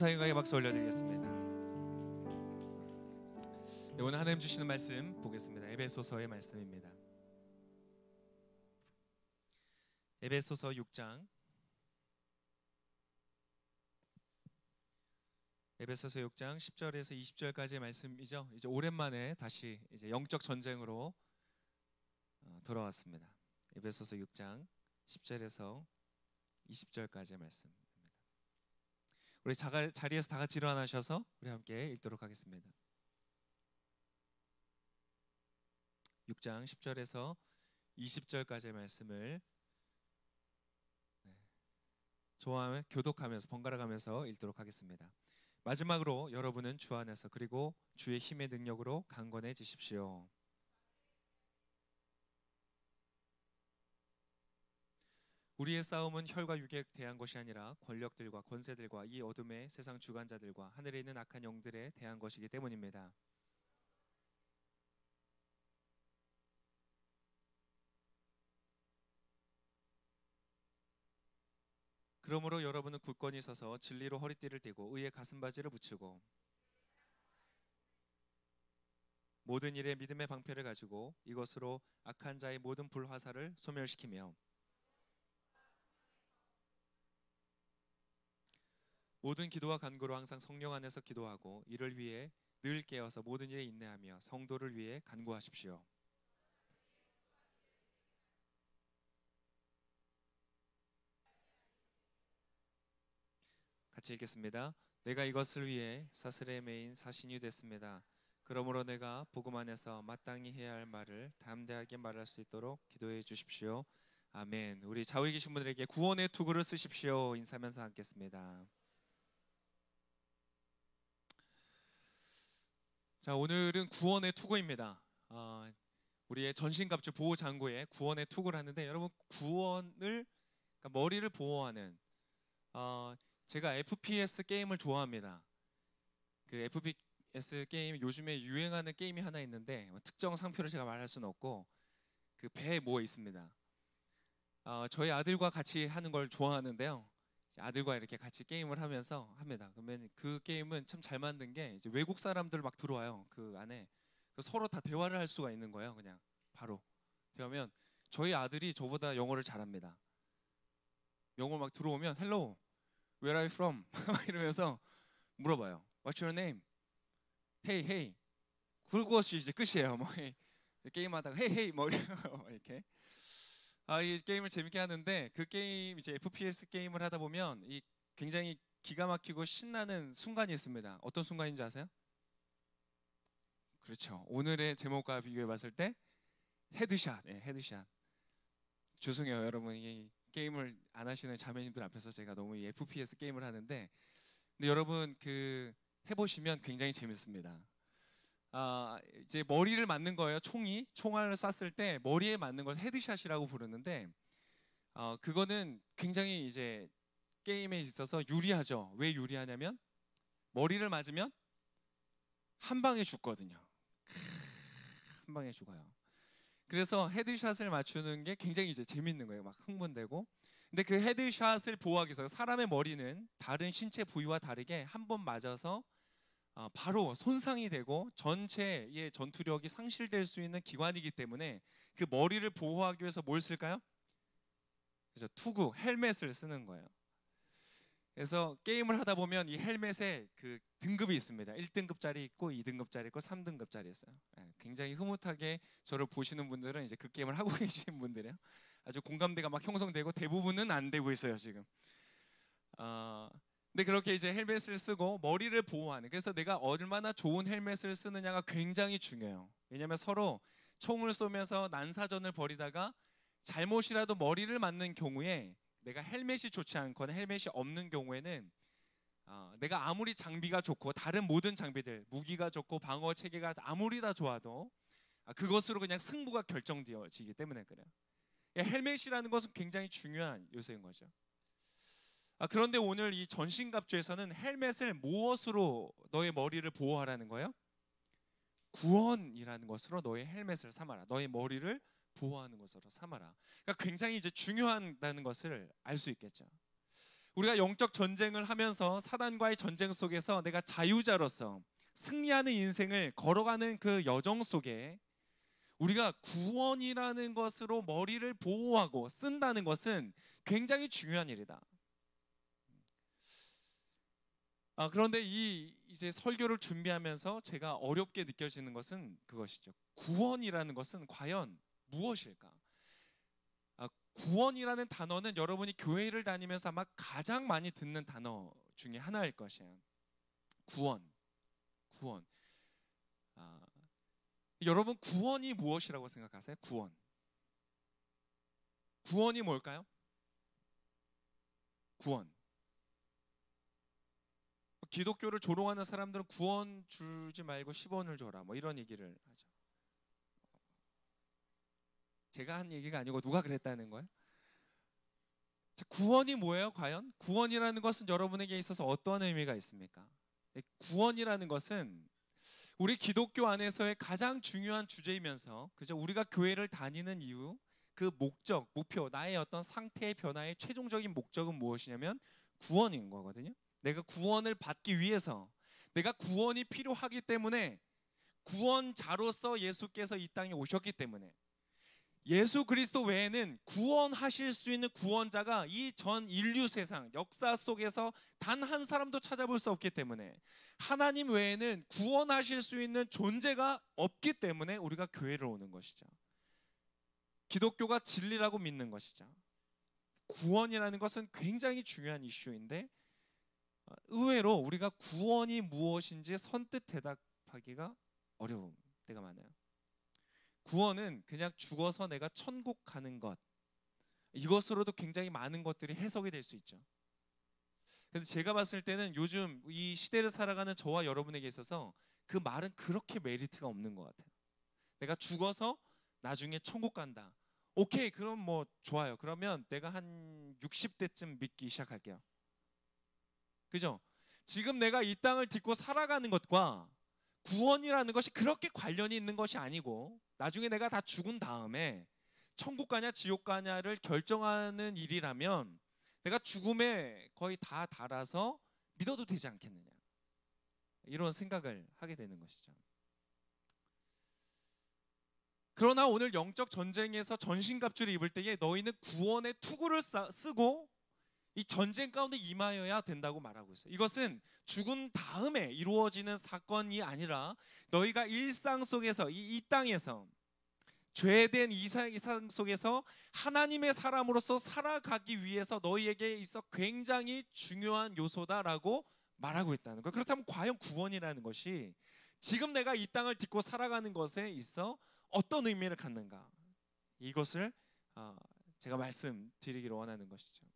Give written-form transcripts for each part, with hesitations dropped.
사용하게 박수 올려드리겠습니다. 네, 오늘 하나님 주시는 말씀 보겠습니다. 에베소서의 말씀입니다. 에베소서 6장 에베소서 6장 10절에서 20절까지의 말씀이죠. 이제 오랜만에 다시 이제 영적 전쟁으로 돌아왔습니다. 에베소서 6장 10절에서 20절까지의 말씀. 우리 자리에서 다 같이 일어나셔서 우리 함께 읽도록 하겠습니다. 6장 10절에서 20절까지의 말씀을 좋아하며 교독하면서 번갈아 가면서 읽도록 하겠습니다. 마지막으로 여러분은 주 안에서 그리고 주의 힘의 능력으로 강건해지십시오. 우리의 싸움은 혈과 육에 대한 것이 아니라 권력들과 권세들과 이 어둠의 세상 주관자들과 하늘에 있는 악한 영들에 대한 것이기 때문입니다. 그러므로 여러분은 굳건히 서서 진리로 허리띠를 띠고 의의 가슴바지를 붙이고 모든 일에 믿음의 방패를 가지고 이것으로 악한 자의 모든 불화살을 소멸시키며 모든 기도와 간구로 항상 성령 안에서 기도하고 이를 위해 늘 깨어서 모든 일에 인내하며 성도를 위해 간구하십시오. 같이 읽겠습니다. 내가 이것을 위해 사슬에 매인 사신이 됐습니다. 그러므로 내가 복음 안에서 마땅히 해야 할 말을 담대하게 말할 수 있도록 기도해 주십시오. 아멘. 우리 좌우에 계신 분들에게 구원의 투구를 쓰십시오. 인사하면서 함께했습니다. 자, 오늘은 구원의 투구입니다. 우리의 전신갑주 보호장구에 구원의 투구를 하는데 여러분 구원을 그러니까 머리를 보호하는 제가 FPS 게임을 좋아합니다. 그 FPS 게임 요즘에 유행하는 게임이 하나 있는데 특정 상표를 제가 말할 수는 없고 그 배에 뭐 있습니다. 저희 아들과 같이 하는 걸 좋아하는데요. 아들과 이렇게 같이 게임을 하면서 합니다. 그러면 그 게임은 참 잘 만든 게 이제 외국 사람들 막 들어와요. 그 안에 서로 다 대화를 할 수가 있는 거예요. 그냥 바로 그러면 저희 아들이 저보다 영어를 잘합니다. 영어 막 들어오면 Hello, where are you from? 이러면서 물어봐요. What's your name? Hey, hey. 그것이 이제 끝이에요. 뭐 게임하다가 Hey, hey 뭐 이렇게. 이 게임을 재밌게 하는데 그 게임 이제 FPS 게임을 하다 보면 이 굉장히 기가 막히고 신나는 순간이 있습니다. 어떤 순간인지 아세요? 그렇죠. 오늘의 제목과 비교해 봤을 때 헤드샷, 헤드샷. 죄송해요, 여러분. 이 게임을 안 하시는 자매님들 앞에서 제가 너무 이 FPS 게임을 하는데, 근데 여러분 그 해보시면 굉장히 재밌습니다. 이제 머리를 맞는 거예요. 총알을 쐈을 때 머리에 맞는 걸 헤드샷이라고 부르는데, 그거는 굉장히 이제 게임에 있어서 유리하죠. 왜 유리하냐면 머리를 맞으면 한 방에 죽거든요. 한 방에 죽어요. 그래서 헤드샷을 맞추는 게 굉장히 이제 재밌는 거예요. 막 흥분되고. 근데 그 헤드샷을 보호하기 위해서 사람의 머리는 다른 신체 부위와 다르게 한 번 맞아서 바로 손상이 되고 전체의 전투력이 상실될 수 있는 기관이기 때문에 그 머리를 보호하기 위해서 뭘 쓸까요? 그래서 투구, 헬멧을 쓰는 거예요. 그래서 게임을 하다 보면 이 헬멧에 그 등급이 있습니다. 1등급짜리 있고 2등급짜리 있고 3등급짜리 있어요. 굉장히 흐뭇하게 저를 보시는 분들은 이제 그 게임을 하고 계신 분들이에요. 아주 공감대가 막 형성되고 대부분은 안 되고 있어요 지금. 근데 그렇게 이제 헬멧을 쓰고 머리를 보호하는, 그래서 내가 얼마나 좋은 헬멧을 쓰느냐가 굉장히 중요해요. 왜냐하면 서로 총을 쏘면서 난사전을 벌이다가 잘못이라도 머리를 맞는 경우에 내가 헬멧이 좋지 않거나 헬멧이 없는 경우에는 내가 아무리 장비가 좋고 다른 모든 장비들, 무기가 좋고 방어 체계가 아무리 다 좋아도 그것으로 그냥 승부가 결정되어지기 때문에 그래요. 헬멧이라는 것은 굉장히 중요한 요소인 거죠. 그런데 오늘 이 전신갑주에서는 헬멧을 무엇으로 너의 머리를 보호하라는 거예요? 구원이라는 것으로 너의 헬멧을 삼아라. 너의 머리를 보호하는 것으로 삼아라. 그러니까 굉장히 이제 중요하다는 것을 알 수 있겠죠. 우리가 영적 전쟁을 하면서 사단과의 전쟁 속에서 내가 자유자로서 승리하는 인생을 걸어가는 그 여정 속에 우리가 구원이라는 것으로 머리를 보호하고 쓴다는 것은 굉장히 중요한 일이다. 그런데 이제 설교를 준비하면서 제가 어렵게 느껴지는 것은 그것이죠. 구원이라는 것은 과연 무엇일까? 구원이라는 단어는 여러분이 교회를 다니면서 아마 가장 많이 듣는 단어 중에 하나일 것이에요. 구원. 여러분, 구원이 무엇이라고 생각하세요? 구원이 뭘까요? 구원. 기독교를 조롱하는 사람들은 구원 주지 말고 10원을 줘라 뭐 이런 얘기를 하죠. 제가 한 얘기가 아니고 누가 그랬다는 거예요? 자, 구원이 뭐예요? 과연? 구원이라는 것은 여러분에게 있어서 어떤 의미가 있습니까? 구원이라는 것은 우리 기독교 안에서의 가장 중요한 주제이면서 그죠? 우리가 교회를 다니는 이유, 그 목표, 나의 어떤 상태의 변화의 최종적인 목적은 무엇이냐면 구원인 거거든요. 내가 구원을 받기 위해서, 내가 구원이 필요하기 때문에, 구원자로서 예수께서 이 땅에 오셨기 때문에, 예수 그리스도 외에는 구원하실 수 있는 구원자가 이 전 인류 세상 역사 속에서 단 한 사람도 찾아볼 수 없기 때문에, 하나님 외에는 구원하실 수 있는 존재가 없기 때문에 우리가 교회를 오는 것이죠. 기독교가 진리라고 믿는 것이죠. 구원이라는 것은 굉장히 중요한 이슈인데 의외로 우리가 구원이 무엇인지 선뜻 대답하기가 어려운 때가 많아요. 구원은 그냥 죽어서 내가 천국 가는 것, 이것으로도 굉장히 많은 것들이 해석이 될 수 있죠. 그래서 제가 봤을 때는 요즘 이 시대를 살아가는 저와 여러분에게 있어서 그 말은 그렇게 메리트가 없는 것 같아요. 내가 죽어서 나중에 천국 간다. 오케이, 그럼 뭐 좋아요. 그러면 내가 한 60대쯤 믿기 시작할게요. 그죠? 지금 내가 이 땅을 딛고 살아가는 것과 구원이라는 것이 그렇게 관련이 있는 것이 아니고, 나중에 내가 다 죽은 다음에 천국 가냐 지옥 가냐를 결정하는 일이라면 내가 죽음에 거의 다 달아서 믿어도 되지 않겠느냐, 이런 생각을 하게 되는 것이죠. 그러나 오늘 영적 전쟁에서 전신갑주를 입을 때에 너희는 구원의 투구를 쓰고 이 전쟁 가운데 임하여야 된다고 말하고 있어요. 이것은 죽은 다음에 이루어지는 사건이 아니라 너희가 일상 속에서 이 땅에서 죄된 이 세상 속에서 하나님의 사람으로서 살아가기 위해서 너희에게 있어 굉장히 중요한 요소다라고 말하고 있다는 거예요. 그렇다면 과연 구원이라는 것이 지금 내가 이 땅을 딛고 살아가는 것에 있어 어떤 의미를 갖는가, 이것을 제가 말씀드리기를 원하는 것이죠.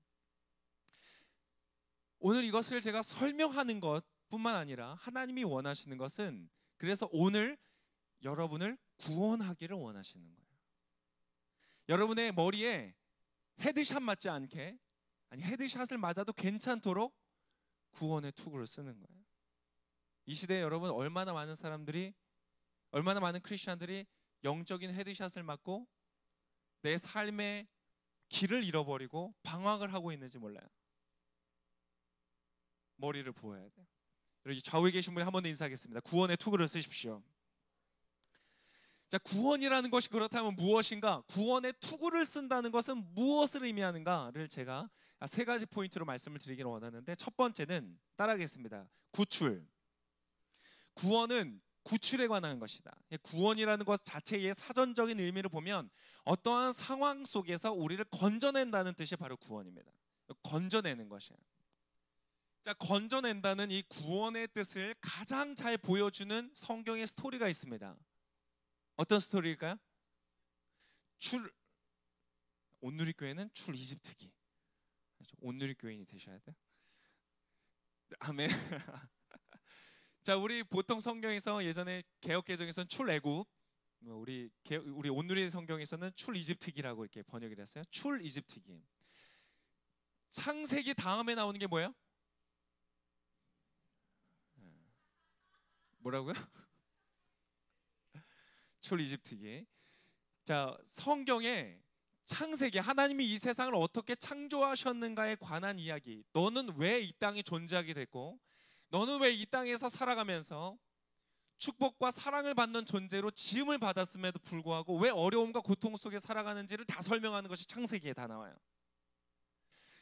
오늘 이것을 제가 설명하는 것뿐만 아니라 하나님이 원하시는 것은, 그래서 오늘 여러분을 구원하기를 원하시는 거예요. 여러분의 머리에 헤드샷 맞지 않게, 아니 헤드샷을 맞아도 괜찮도록 구원의 투구를 쓰는 거예요. 이 시대에 여러분 얼마나 많은 크리스천들이 영적인 헤드샷을 맞고 내 삶의 길을 잃어버리고 방황을 하고 있는지 몰라요. 머리를 보호해야 돼요. 여기 좌우에 계신 분이 한 번 더 인사하겠습니다. 구원의 투구를 쓰십시오. 자, 구원이라는 것이 그렇다면 무엇인가? 구원의 투구를 쓴다는 것은 무엇을 의미하는가를 제가 세 가지 포인트로 말씀을 드리기를 원하는데, 첫 번째는 따라하겠습니다. 구출. 구원은 구출에 관한 것이다. 구원이라는 것 자체의 사전적인 의미를 보면 어떠한 상황 속에서 우리를 건져낸다는 뜻이 바로 구원입니다. 건져내는 것이에요. 자, 건져낸다는 이 구원의 뜻을 가장 잘 보여주는 성경의 스토리가 있습니다. 어떤 스토리일까요? 온누리교회는 출 이집트기. 온누리교인이 되셔야 돼요. 아멘. 자, 우리 보통 성경에서 예전에 개역개정에서는 출애굽, 우리 온누리 성경에서는 출 이집트기라고 이렇게 번역을 했어요. 출 이집트기. 창세기 다음에 나오는 게 뭐예요? 뭐라고요? 출 이집트기. 자, 성경에 창세기, 하나님이 이 세상을 어떻게 창조하셨는가에 관한 이야기. 너는 왜 이 땅에 존재하게 됐고, 너는 왜 이 땅에서 살아가면서 축복과 사랑을 받는 존재로 지음을 받았음에도 불구하고 왜 어려움과 고통 속에 살아가는지를 다 설명하는 것이 창세기에 다 나와요.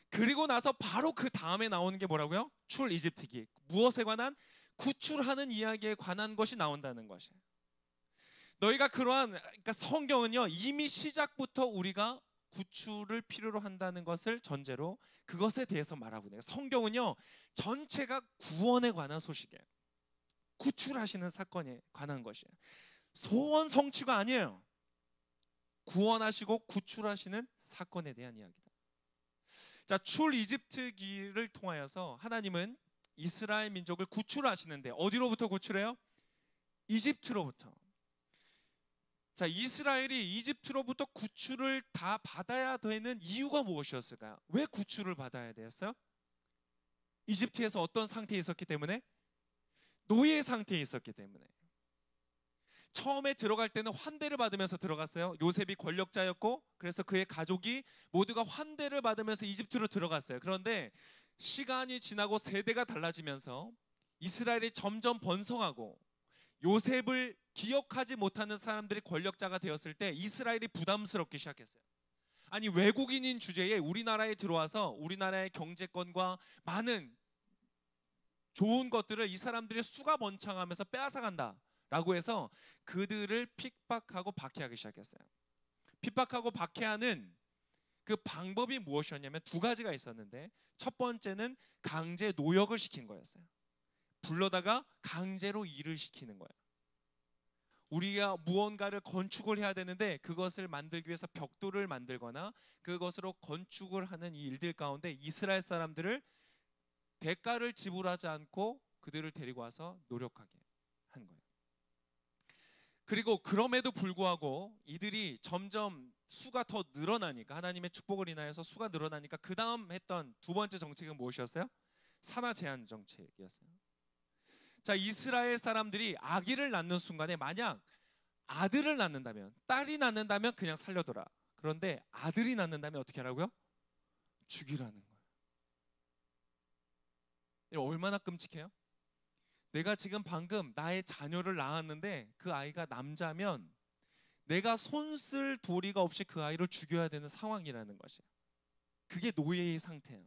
그리고 나서 바로 그 다음에 나오는 게 뭐라고요? 출이집트기. 무엇에 관한? 구출하는 이야기에 관한 것이 나온다는 것이에요. 너희가 그러니까 성경은요, 이미 시작부터 우리가 구출을 필요로 한다는 것을 전제로 그것에 대해서 말하고 있어요. 성경은요, 전체가 구원에 관한 소식이에요. 구출하시는 사건에 관한 것이에요. 소원 성취가 아니에요. 구원하시고 구출하시는 사건에 대한 이야기다. 자, 출이집트기를 통하여서 하나님은 이스라엘 민족을 구출하시는데 어디로부터 구출해요? 이집트로부터. 자, 이스라엘이 이집트로부터 구출을 다 받아야 되는 이유가 무엇이었을까요? 왜 구출을 받아야 되었어요? 이집트에서 어떤 상태에 있었기 때문에? 노예 상태에 있었기 때문에. 처음에 들어갈 때는 환대를 받으면서 들어갔어요. 요셉이 권력자였고, 그래서 그의 가족이 모두가 환대를 받으면서 이집트로 들어갔어요. 그런데 시간이 지나고 세대가 달라지면서 이스라엘이 점점 번성하고 요셉을 기억하지 못하는 사람들이 권력자가 되었을 때 이스라엘이 부담스럽기 시작했어요. 아니, 외국인인 주제에 우리나라에 들어와서 우리나라의 경제권과 많은 좋은 것들을 이 사람들이 수갑언창하면서 빼앗아간다 라고 해서 그들을 핍박하고 박해하기 시작했어요. 핍박하고 박해하는 그 방법이 무엇이었냐면 두 가지가 있었는데, 첫 번째는 강제 노역을 시킨 거였어요. 불러다가 강제로 일을 시키는 거예요. 우리가 무언가를 건축을 해야 되는데 그것을 만들기 위해서 벽돌을 만들거나 그것으로 건축을 하는 이 일들 가운데 이스라엘 사람들을 대가를 지불하지 않고 그들을 데리고 와서 노력하게 한 거예요. 그리고 그럼에도 불구하고 이들이 점점 수가 더 늘어나니까, 하나님의 축복을 인하여서 수가 늘어나니까 그 다음 했던 두 번째 정책은 무엇이었어요? 산하 제한 정책이었어요. 자, 이스라엘 사람들이 아기를 낳는 순간에 만약 아들을 낳는다면, 딸이 낳는다면 그냥 살려둬라. 그런데 아들이 낳는다면 어떻게 하라고요? 죽이라는 거예요. 얼마나 끔찍해요? 내가 지금 방금 나의 자녀를 낳았는데 그 아이가 남자면 내가 손쓸 도리가 없이 그 아이를 죽여야 되는 상황이라는 것이에요. 그게 노예의 상태예요.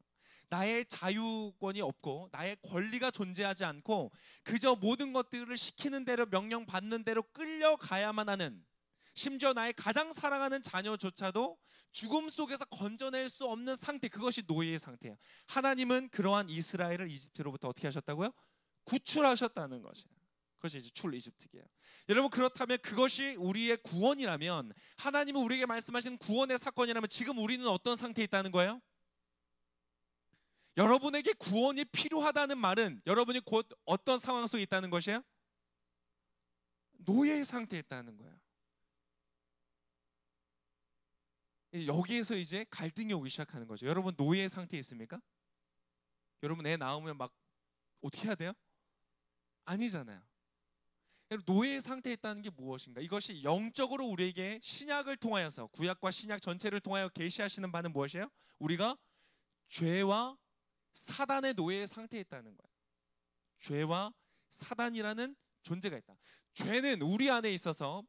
나의 자유권이 없고 나의 권리가 존재하지 않고 그저 모든 것들을 시키는 대로, 명령받는 대로 끌려가야만 하는, 심지어 나의 가장 사랑하는 자녀조차도 죽음 속에서 건져낼 수 없는 상태, 그것이 노예의 상태예요. 하나님은 그러한 이스라엘을 이집트로부터 어떻게 하셨다고요? 구출하셨다는 것이에요. 그것이 이제 출이집트기예요. 여러분, 그렇다면 그것이 우리의 구원이라면, 하나님은 우리에게 말씀하시는 구원의 사건이라면 지금 우리는 어떤 상태에 있다는 거예요? 여러분에게 구원이 필요하다는 말은 여러분이 곧 어떤 상황 속에 있다는 것이에요? 노예의 상태에 있다는 거예요. 여기에서 이제 갈등이 오기 시작하는 거죠. 여러분, 노예의 상태에 있습니까? 여러분, 애 낳으면 막 어떻게 해야 돼요? 아니잖아요. 노예의 상태에 있다는 게 무엇인가? 이것이 영적으로 우리에게 신약을 통하여서, 구약과 신약 전체를 통하여 계시하시는 바는 무엇이에요? 우리가 죄와 사단의 노예의 상태에 있다는 거예요. 죄와 사단이라는 존재가 있다. 죄는 우리 안에 있어서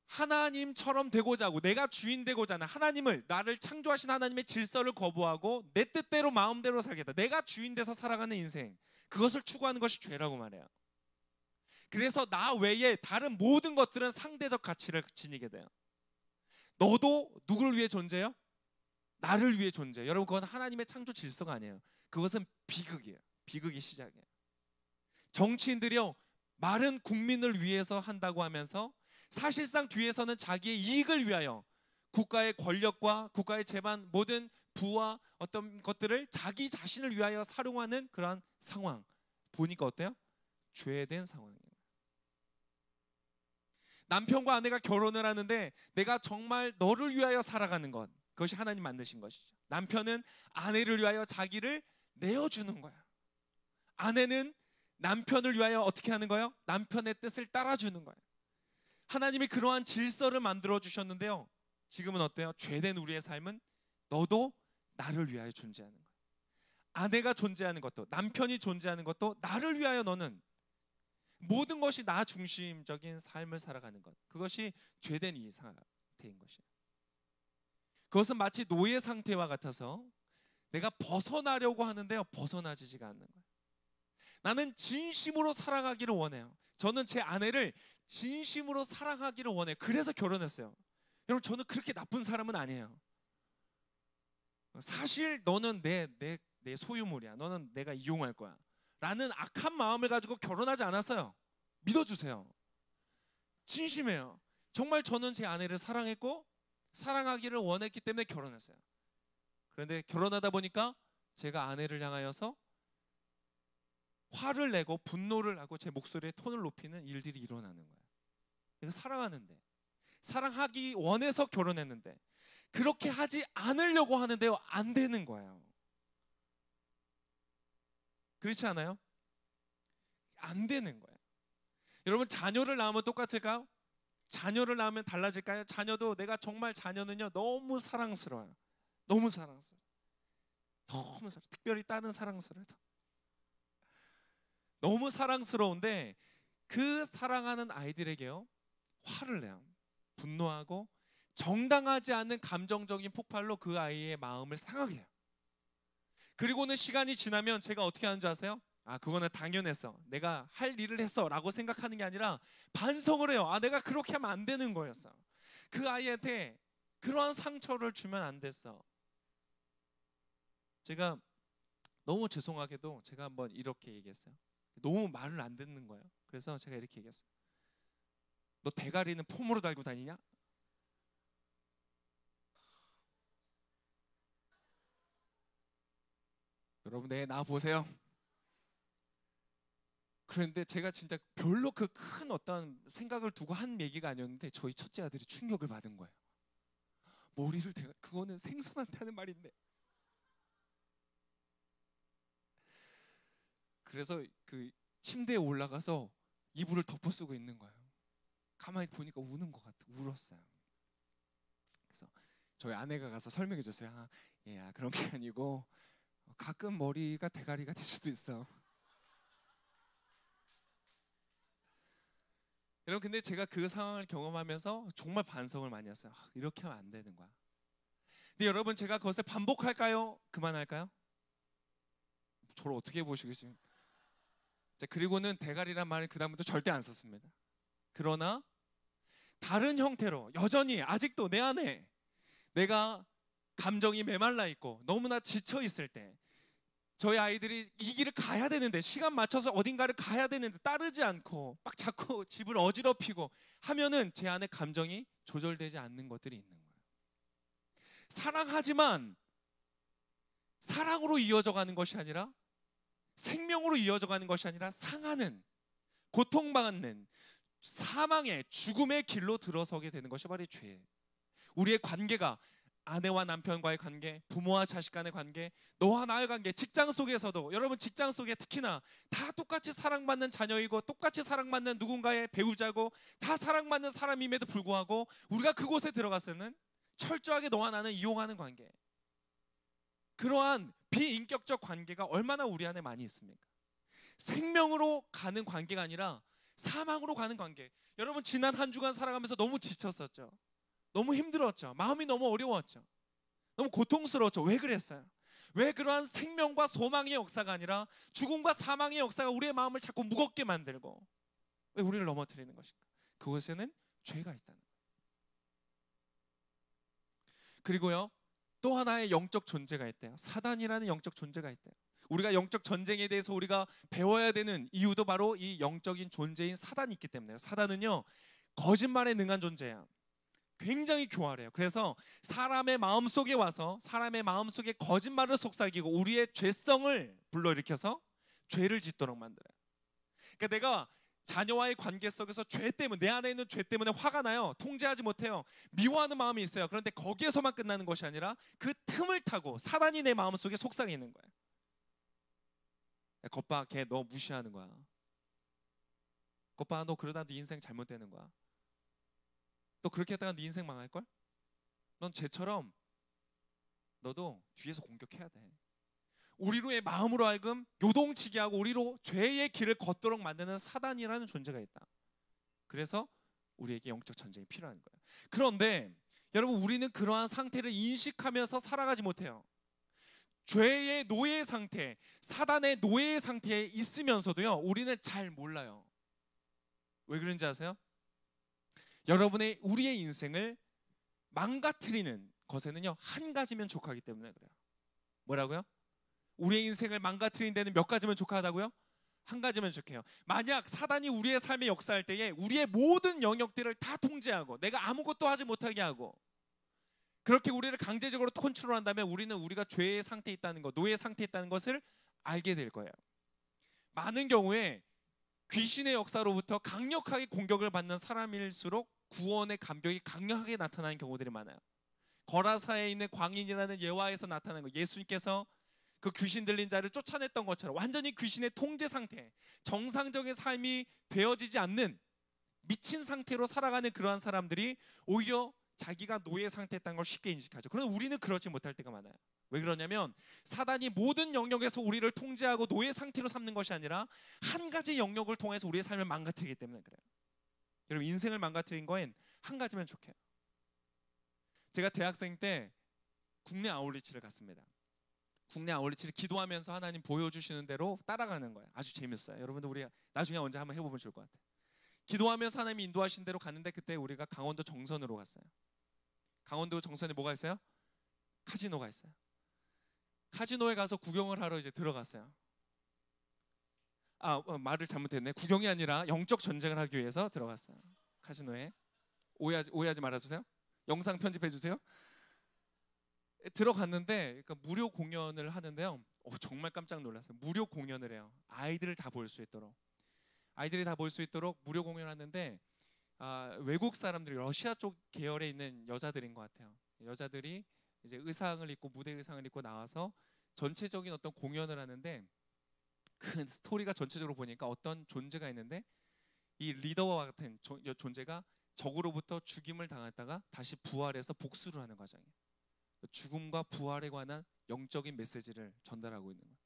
하나님처럼 되고자 하고, 내가 주인 되고자 하는 하나님을, 나를 창조하신 하나님의 질서를 거부하고 내 뜻대로 마음대로 살겠다, 내가 주인 돼서 살아가는 인생, 그것을 추구하는 것이 죄라고 말해요. 그래서 나 외에 다른 모든 것들은 상대적 가치를 지니게 돼요. 너도 누구를 위해 존재해요? 나를 위해 존재해요. 여러분, 그건 하나님의 창조 질서가 아니에요. 그것은 비극이에요. 비극이 시작이에요. 정치인들이요, 말은 국민을 위해서 한다고 하면서 사실상 뒤에서는 자기의 이익을 위하여 국가의 권력과 국가의 재반, 모든 부와 어떤 것들을 자기 자신을 위하여 사용하는 그러한 상황, 보니까 어때요? 죄된 상황이에요. 남편과 아내가 결혼을 하는데 내가 정말 너를 위하여 살아가는 것, 그것이 하나님 만드신 것이죠. 남편은 아내를 위하여 자기를 내어주는 거야. 아내는 남편을 위하여 어떻게 하는 거예요? 남편의 뜻을 따라주는 거예요. 하나님이 그러한 질서를 만들어 주셨는데요, 지금은 어때요? 죄된 우리의 삶은 너도 나를 위하여 존재하는 거야. 아내가 존재하는 것도, 남편이 존재하는 것도 나를 위하여 너는 모든 것이 나 중심적인 삶을 살아가는 것. 그것이 죄된 이 상태인 것이야. 그것은 마치 노예 상태와 같아서 내가 벗어나려고 하는데요, 벗어나지가 않는 거예요. 나는 진심으로 사랑하기를 원해요. 저는 제 아내를 진심으로 사랑하기를 원해요. 그래서 결혼했어요. 여러분, 저는 그렇게 나쁜 사람은 아니에요. 사실 너는 내 소유물이야. 너는 내가 이용할 거야. 라는 악한 마음을 가지고 결혼하지 않았어요. 믿어주세요. 진심이에요. 정말 저는 제 아내를 사랑했고 사랑하기를 원했기 때문에 결혼했어요. 그런데 결혼하다 보니까 제가 아내를 향하여서 화를 내고 분노를 하고 제 목소리에 톤을 높이는 일들이 일어나는 거예요. 내가 사랑하는데, 사랑하기 원해서 결혼했는데 그렇게 하지 않으려고 하는데요, 안 되는 거예요. 그렇지 않아요? 안 되는 거예요. 여러분, 자녀를 낳으면 똑같을까요? 자녀를 낳으면 달라질까요? 자녀도 내가 정말 자녀는요, 너무 사랑스러워요. 너무 사랑스러워요. 너무 사랑스러워요. 특별히 딸은 사랑스러워요. 너무 사랑스러운데 그 사랑하는 아이들에게요, 화를 내요. 분노하고 정당하지 않은 감정적인 폭발로 그 아이의 마음을 상하게 해요. 그리고는 시간이 지나면 제가 어떻게 하는 줄 아세요? 아, 그거는 당연했어. 내가 할 일을 했어 라고 생각하는 게 아니라 반성을 해요. 아, 내가 그렇게 하면 안 되는 거였어. 그 아이한테 그러한 상처를 주면 안 됐어. 제가 너무 죄송하게도 제가 한번 이렇게 얘기했어요. 너무 말을 안 듣는 거예요. 그래서 제가 이렇게 얘기했어요. 너 대가리는 폼으로 달고 다니냐? 여러분, 나 보세요. 그런데 제가 진짜 별로 그 큰 어떤 생각을 두고 한 얘기가 아니었는데 저희 첫째 아들이 충격을 받은 거예요. 머리를 그거는 생선한테 하는 말인데. 그래서 그 침대에 올라가서 이불을 덮어 쓰고 있는 거예요. 가만히 보니까 우는 것 같아. 울었어요. 그래서 저희 아내가 가서 설명해 줬어요. 아, 얘야, 그런 게 아니고 가끔 머리가 대가리가 될 수도 있어. 여러분, 근데 제가 그 상황을 경험하면서 정말 반성을 많이 했어요. 아, 이렇게 하면 안 되는 거야. 근데 여러분, 제가 그것을 반복할까요? 그만할까요? 저를 어떻게 보시겠어요? 그리고는 대가리란 말을 그 다음부터 절대 안 썼습니다. 그러나 다른 형태로 여전히 아직도 내 안에 내가 감정이 메말라 있고 너무나 지쳐 있을 때, 저희 아이들이 이 길을 가야 되는데 시간 맞춰서 어딘가를 가야 되는데 따르지 않고 막 자꾸 집을 어지럽히고 하면은 제 안에 감정이 조절되지 않는 것들이 있는 거예요. 사랑하지만 사랑으로 이어져 가는 것이 아니라, 생명으로 이어져 가는 것이 아니라 상하는, 고통받는 사망의, 죽음의 길로 들어서게 되는 것이 바로 죄예요. 우리의 관계가, 아내와 남편과의 관계, 부모와 자식 간의 관계, 너와 나의 관계, 직장 속에서도, 여러분 직장 속에 특히나 다 똑같이 사랑받는 자녀이고 똑같이 사랑받는 누군가의 배우자고 다 사랑받는 사람임에도 불구하고 우리가 그곳에 들어갔으면 철저하게 너와 나는 이용하는 관계, 그러한 비인격적 관계가 얼마나 우리 안에 많이 있습니까? 생명으로 가는 관계가 아니라 사망으로 가는 관계. 여러분, 지난 한 주간 살아가면서 너무 지쳤었죠. 너무 힘들었죠. 마음이 너무 어려웠죠. 너무 고통스러웠죠. 왜 그랬어요? 왜 그러한 생명과 소망의 역사가 아니라 죽음과 사망의 역사가 우리의 마음을 자꾸 무겁게 만들고 왜 우리를 넘어뜨리는 것인가? 그곳에는 죄가 있다는 거예요. 그리고요, 또 하나의 영적 존재가 있대요. 사단이라는 영적 존재가 있대요. 우리가 영적 전쟁에 대해서 우리가 배워야 되는 이유도 바로 이 영적인 존재인 사단이 있기 때문에요. 사단은요, 거짓말에 능한 존재야. 굉장히 교활해요. 그래서 사람의 마음속에 와서 사람의 마음속에 거짓말을 속삭이고 우리의 죄성을 불러일으켜서 죄를 짓도록 만들어요. 그러니까 내가 자녀와의 관계 속에서 죄 때문에, 내 안에 있는 죄 때문에 화가 나요. 통제하지 못해요. 미워하는 마음이 있어요. 그런데 거기에서만 끝나는 것이 아니라 그 틈을 타고 사단이 내 마음속에 속삭이는 거예요. 겉봐, 걔 너 무시하는 거야. 겉봐, 너 그러다 네 인생 잘못되는 거야. 또 그렇게 했다가 네 인생 망할걸? 넌 쟤처럼 너도 뒤에서 공격해야 돼. 우리로의 마음으로 하여금 요동치게 하고 우리로 죄의 길을 걷도록 만드는 사단이라는 존재가 있다. 그래서 우리에게 영적 전쟁이 필요한 거예요. 그런데 여러분, 우리는 그러한 상태를 인식하면서 살아가지 못해요. 죄의 노예 상태, 사단의 노예 상태에 있으면서도요, 우리는 잘 몰라요. 왜 그런지 아세요? 여러분의 우리의 인생을 망가뜨리는 것에는요, 한 가지면 족하기 때문에 그래요. 뭐라고요? 우리의 인생을 망가뜨리는 데는 몇 가지면 족하다고요? 한 가지면 족해요. 만약 사단이 우리의 삶에 역사할 때에 우리의 모든 영역들을 다 통제하고 내가 아무것도 하지 못하게 하고 그렇게 우리를 강제적으로 컨트롤한다면 우리는 우리가 죄의 상태에 있다는 것, 노예 상태에 있다는 것을 알게 될 거예요. 많은 경우에 귀신의 역사로부터 강력하게 공격을 받는 사람일수록 구원의 감격이 강력하게 나타나는 경우들이 많아요. 거라사에 있는 광인이라는 예화에서 나타나는 거, 예수님께서 그 귀신 들린 자를 쫓아냈던 것처럼 완전히 귀신의 통제 상태, 정상적인 삶이 되어지지 않는 미친 상태로 살아가는 그러한 사람들이 오히려 자기가 노예 상태에 있다는 걸 쉽게 인식하죠. 그런데 우리는 그렇지 못할 때가 많아요. 왜 그러냐면 사단이 모든 영역에서 우리를 통제하고 노예 상태로 삼는 것이 아니라 한 가지 영역을 통해서 우리의 삶을 망가뜨리기 때문에 그래요. 여러분, 인생을 망가뜨린 거엔 한 가지면 좋게요. 제가 대학생 때 국내 아울리치를 갔습니다. 국내 아울리치를 기도하면서 하나님 보여주시는 대로 따라가는 거예요. 아주 재밌어요. 여러분들 우리 나중에 언제 한번 해보면 좋을 것 같아요. 기도하면서 하나님이 인도하신 대로 갔는데 그때 우리가 강원도 정선으로 갔어요. 강원도 정선에 뭐가 있어요? 카지노가 있어요. 카지노에 가서 구경을 하러 이제 들어갔어요. 말을 잘못했네. 구경이 아니라 영적 전쟁을 하기 위해서 들어갔어요. 카지노에. 오해하지 말아주세요. 영상 편집해 주세요. 들어갔는데 그러니까 무료 공연을 하는데요. 정말 깜짝 놀랐어요. 무료 공연을 해요. 아이들을 다 볼 수 있도록. 아이들이 다 볼 수 있도록 무료 공연을 하는데 외국 사람들이 러시아 쪽 계열에 있는 여자들인 것 같아요. 여자들이 이제 의상을 입고 무대 의상을 입고 나와서 전체적인 어떤 공연을 하는데 그 스토리가 전체적으로 보니까 어떤 존재가 있는데 이 리더와 같은 존재가 적으로부터 죽임을 당했다가 다시 부활해서 복수를 하는 과정이에요. 죽음과 부활에 관한 영적인 메시지를 전달하고 있는 거예요.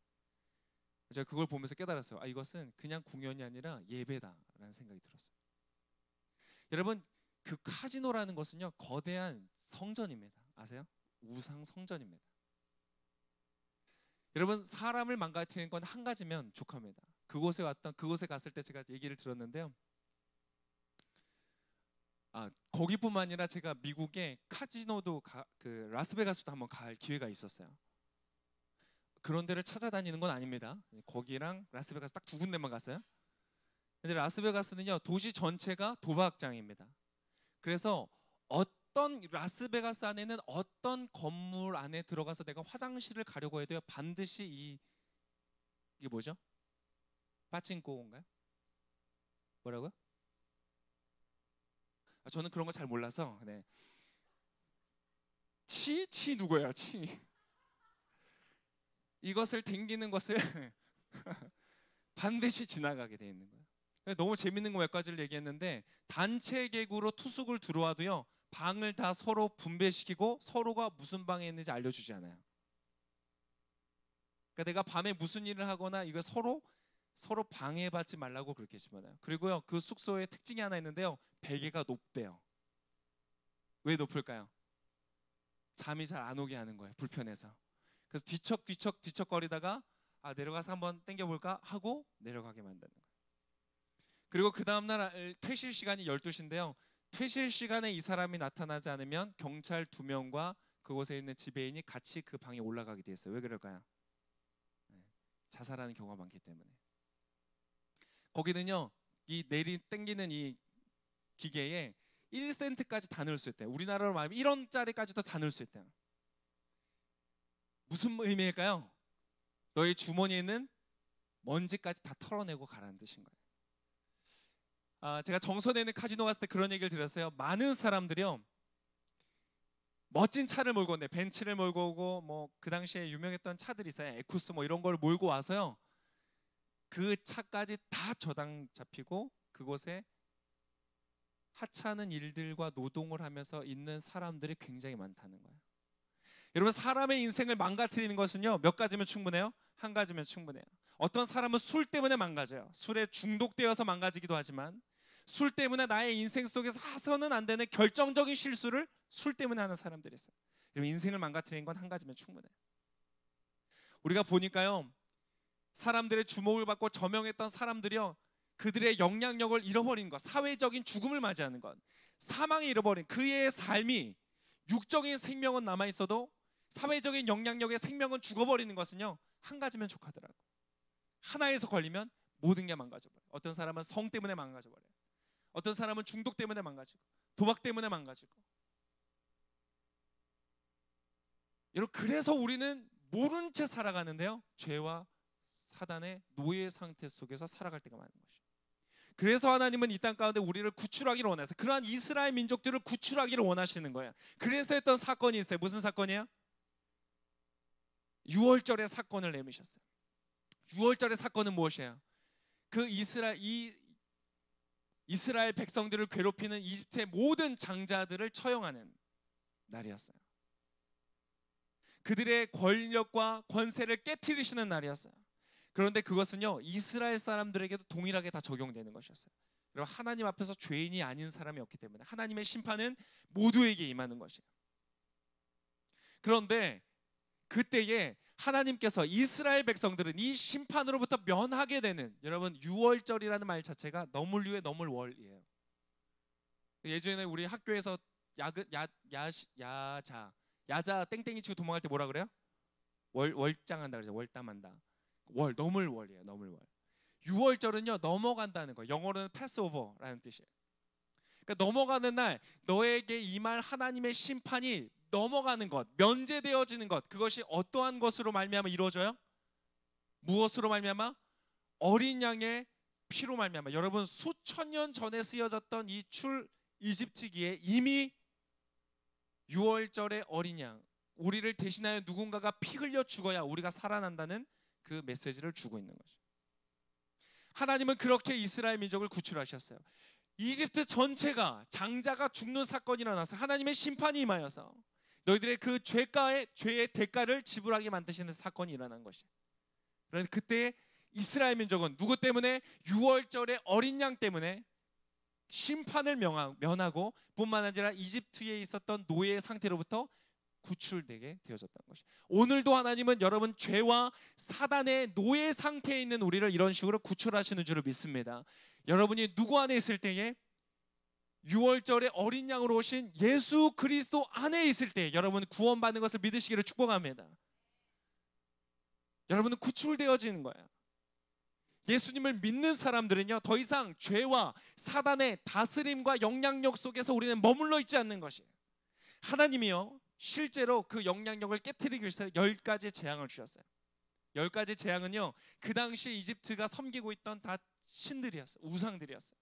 제가 그걸 보면서 깨달았어요. 이것은 그냥 공연이 아니라 예배다라는 생각이 들었어요. 여러분, 그 카지노라는 것은요, 거대한 성전입니다. 아세요? 우상 성전입니다. 여러분, 사람을 망가뜨리는 건 한 가지면 족합니다. 그곳에 갔을 때 제가 얘기를 들었는데요. 거기뿐만 아니라 제가 미국의 카지노도 그 라스베가스도 한번 갈 기회가 있었어요. 그런 데를 찾아다니는 건 아닙니다. 거기랑 라스베가스 딱 두 군데만 갔어요. 근데 라스베가스는요, 도시 전체가 도박장입니다. 그래서 어떤 라스베가스 안에는 어떤 건물 안에 들어가서 내가 화장실을 가려고 해도요, 반드시 이게 뭐죠? 빠칭코인가요? 뭐라고요? 저는 그런 거 잘 몰라서. 네. 치 누구예요? 치. 이것을 댕기는 것을 반드시 지나가게 돼 있는 거예요. 너무 재밌는 거 몇 가지를 얘기했는데 단체 객으로 투숙을 들어와도요, 방을 다 서로 분배시키고 서로가 무슨 방에 있는지 알려주지 않아요. 그러니까 내가 밤에 무슨 일을 하거나 이거 서로 방해받지 말라고 그렇게 집어넣어요. 그리고요, 그 숙소에 특징이 하나 있는데요, 베개가 높대요. 왜 높을까요? 잠이 잘 안 오게 하는 거예요. 불편해서. 그래서 뒤척거리다가 내려가서 한번 땡겨볼까 하고 내려가게 만드는 거예요. 그리고 그 다음날 퇴실 시간이 12시인데요. 퇴실 시간에 이 사람이 나타나지 않으면 경찰 2명과 그곳에 있는 지배인이 같이 그 방에 올라가게 돼 있어요. 왜 그럴까요? 자살하는 경우가 많기 때문에. 거기는요, 이 땡기는 이 기계에 1센트까지 다 넣을 수 있대요. 우리나라로 말하면 1원짜리까지도 다 넣을 수 있대요. 무슨 의미일까요? 너희 주머니에 있는 먼지까지 다 털어내고 가라는 뜻인 거예요. 제가 정선에 있는 카지노 갔을 때 그런 얘기를 들었어요. 많은 사람들이요, 멋진 차를 몰고 오네. 벤츠를 몰고 오고 뭐 그 당시에 유명했던 차들이 있어요. 에쿠스 뭐 이런 걸 몰고 와서요, 그 차까지 다 저당 잡히고 그곳에 하찮은 일들과 노동을 하면서 있는 사람들이 굉장히 많다는 거예요. 여러분, 사람의 인생을 망가뜨리는 것은요, 몇 가지면 충분해요? 한 가지면 충분해요. 어떤 사람은 술 때문에 망가져요. 술에 중독되어서 망가지기도 하지만 술 때문에 나의 인생 속에서 해서는 안 되는 결정적인 실수를 술 때문에 하는 사람들이 있어요. 여러분, 인생을 망가뜨리는 건 한 가지면 충분해요. 우리가 보니까요, 사람들의 주목을 받고 저명했던 사람들이요, 그들의 영향력을 잃어버린 것, 사회적인 죽음을 맞이하는 것, 사망에 잃어버린 그의 삶이, 육적인 생명은 남아있어도 사회적인 영향력의 생명은 죽어버리는 것은요, 한 가지면 족하더라고. 하나에서 걸리면 모든 게 망가져버려요. 어떤 사람은 성 때문에 망가져버려요. 어떤 사람은 중독 때문에 망가지고, 도박 때문에 망가지고. 여러분, 그래서 우리는 모른 채 살아가는데요, 죄와 사단의 노예 상태 속에서 살아갈 때가 많은 것이죠. 그래서 하나님은 이 땅 가운데 우리를 구출하기를 원해서, 그러한 이스라엘 민족들을 구출하기를 원하시는 거예요. 그래서 했던 사건이 있어요. 무슨 사건이에요? 유월절의 사건을 내미셨어요. 유월절의 사건은 무엇이에요? 그 이스라엘 백성들을 괴롭히는 이집트의 모든 장자들을 처형하는 날이었어요. 그들의 권력과 권세를 깨트리시는 날이었어요. 그런데 그것은요, 이스라엘 사람들에게도 동일하게 다 적용되는 것이었어요. 여러분, 하나님 앞에서 죄인이 아닌 사람이 없기 때문에 하나님의 심판은 모두에게 임하는 것이에요. 그런데 그때에 하나님께서 이스라엘 백성들은 이 심판으로부터 면하게 되는, 여러분, 유월절이라는 말 자체가 너물류의 너물월이에요. 예전에 우리 학교에서 야자 땡땡이 치고 도망갈 때 뭐라 그래요? 월장한다 그러죠. 월담한다. 너물월이에요. 너물월. 유월절은요, 넘어간다는 거예요. 영어로는 패스오버라는 뜻이에요. 그러니까 넘어가는 날 너에게 임할 하나님의 심판이 넘어가는 것, 면제되어지는 것, 그것이 어떠한 것으로 말미암아 이루어져요? 무엇으로 말미암아? 어린 양의 피로 말미암아. 여러분, 수천 년 전에 쓰여졌던 이 이집트기에 이미 유월절의 어린 양, 우리를 대신하여 누군가가 피 흘려 죽어야 우리가 살아난다는 그 메시지를 주고 있는 거죠. 하나님은 그렇게 이스라엘 민족을 구출하셨어요. 이집트 전체가 장자가 죽는 사건이 일어나서 하나님의 심판이 임하여서 너희들의 그 죄의 대가를 지불하게 만드시는 사건이 일어난 것이에요. 그런데 그때 이스라엘 민족은 누구 때문에? 유월절의 어린 양 때문에 심판을 면하고 뿐만 아니라 이집트에 있었던 노예의 상태로부터 구출되게 되어졌다는 것이에요. 오늘도 하나님은 여러분 죄와 사단의 노예 상태에 있는 우리를 이런 식으로 구출하시는 줄을 믿습니다. 여러분이 누구 안에 있을 때에, 유월절의 어린 양으로 오신 예수 그리스도 안에 있을 때 여러분 구원받는 것을 믿으시기를 축복합니다. 여러분은 구출되어지는 거예요. 예수님을 믿는 사람들은요, 더 이상 죄와 사단의 다스림과 영향력 속에서 우리는 머물러 있지 않는 것이에요. 하나님이요, 실제로 그 영향력을 깨트리기 위해서 10가지 재앙을 주셨어요. 10가지 재앙은요, 그 당시에 이집트가 섬기고 있던 다 신들이었어요. 우상들이었어요.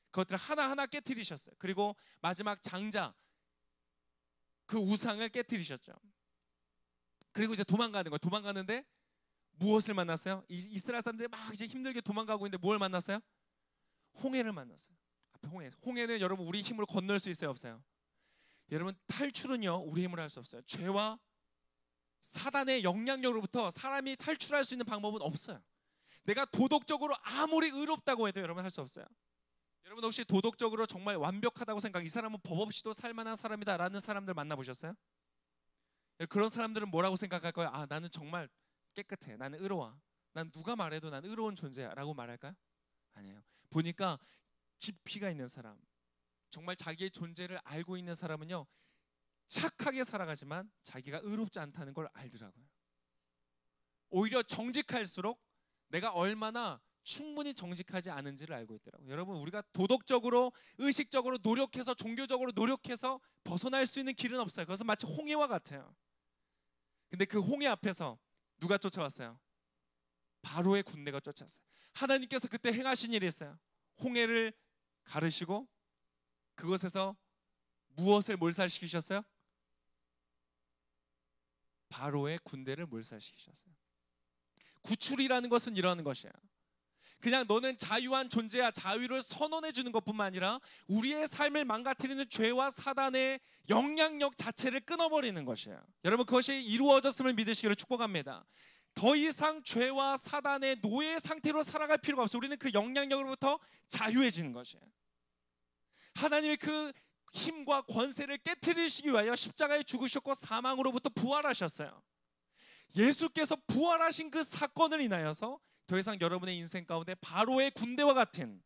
그것들을 하나하나 깨트리셨어요. 그리고 마지막 장자, 그 우상을 깨트리셨죠. 그리고 이제 도망가는 거예요. 도망가는데 무엇을 만났어요? 이스라엘 사람들이 막 이제 힘들게 도망가고 있는데 뭘 만났어요? 홍해를 만났어요. 앞에 홍해는 여러분 우리 힘으로 건널 수 있어요, 없어요? 여러분, 탈출은요 우리 힘으로 할 수 없어요. 죄와 사단의 영향력으로부터 사람이 탈출할 수 있는 방법은 없어요. 내가 도덕적으로 아무리 의롭다고 해도 여러분 할 수 없어요. 여러분 혹시 도덕적으로 정말 완벽하다고 생각, 이 사람은 법 없이도 살만한 사람이다 라는 사람들 만나보셨어요? 그런 사람들은 뭐라고 생각할 거예요? 아, 나는 정말 깨끗해, 나는 의로워, 난 누가 말해도 난 의로운 존재야 라고 말할까요? 아니에요. 보니까 깊이가 있는 사람, 정말 자기의 존재를 알고 있는 사람은요, 착하게 살아가지만 자기가 의롭지 않다는 걸 알더라고요. 오히려 정직할수록 내가 얼마나 충분히 정직하지 않은지를 알고 있더라고요. 여러분, 우리가 도덕적으로, 의식적으로 노력해서, 종교적으로 노력해서 벗어날 수 있는 길은 없어요. 그것은 마치 홍해와 같아요. 근데 그 홍해 앞에서 누가 쫓아왔어요? 바로의 군대가 쫓아왔어요. 하나님께서 그때 행하신 일이 있어요. 홍해를 가르시고 그곳에서 무엇을 몰살시키셨어요? 바로의 군대를 몰살시키셨어요. 구출이라는 것은 이러한 것이에요. 그냥 너는 자유한 존재야, 자유를 선언해 주는 것뿐만 아니라 우리의 삶을 망가뜨리는 죄와 사단의 영향력 자체를 끊어버리는 것이에요. 여러분, 그것이 이루어졌음을 믿으시기를 축복합니다. 더 이상 죄와 사단의 노예 상태로 살아갈 필요가 없어요. 우리는 그 영향력으로부터 자유해지는 것이에요. 하나님의 그 힘과 권세를 깨트리시기 위하여 십자가에 죽으셨고 사망으로부터 부활하셨어요. 예수께서 부활하신 그 사건을 인하여서 더 이상 여러분의 인생 가운데 바로의 군대와 같은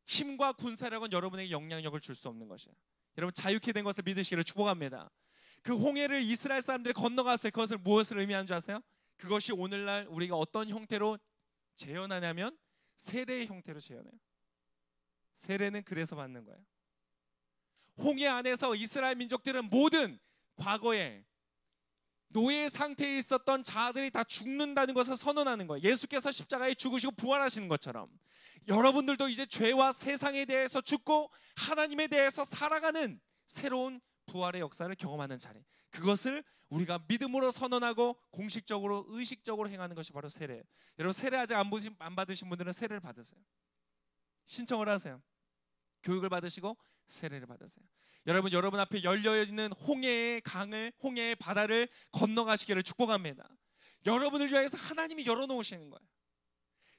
힘과 군사력은 여러분에게 영향력을 줄 수 없는 것이에요. 여러분, 자유케 된 것을 믿으시기를 축복합니다. 그 홍해를 이스라엘 사람들이 건너갔어요. 그것을 무엇을 의미하는 줄 아세요? 그것이 오늘날 우리가 어떤 형태로 재현하냐면 세례의 형태로 재현해요. 세례는 그래서 받는 거예요. 홍해 안에서 이스라엘 민족들은 모든 과거에 노예 상태에 있었던 자들이 다 죽는다는 것을 선언하는 거예요. 예수께서 십자가에 죽으시고 부활하시는 것처럼 여러분들도 이제 죄와 세상에 대해서 죽고 하나님에 대해서 살아가는 새로운 부활의 역사를 경험하는 자리, 그것을 우리가 믿음으로 선언하고 공식적으로 의식적으로 행하는 것이 바로 세례예요. 여러분, 세례 아직 안 받으신 분들은 세례를 받으세요. 신청을 하세요. 교육을 받으시고 세례를 받으세요. 여러분 앞에 열려있는 홍해의 강을, 홍해의 바다를 건너가시기를 축복합니다. 여러분을 위해서 하나님이 열어놓으시는 거예요.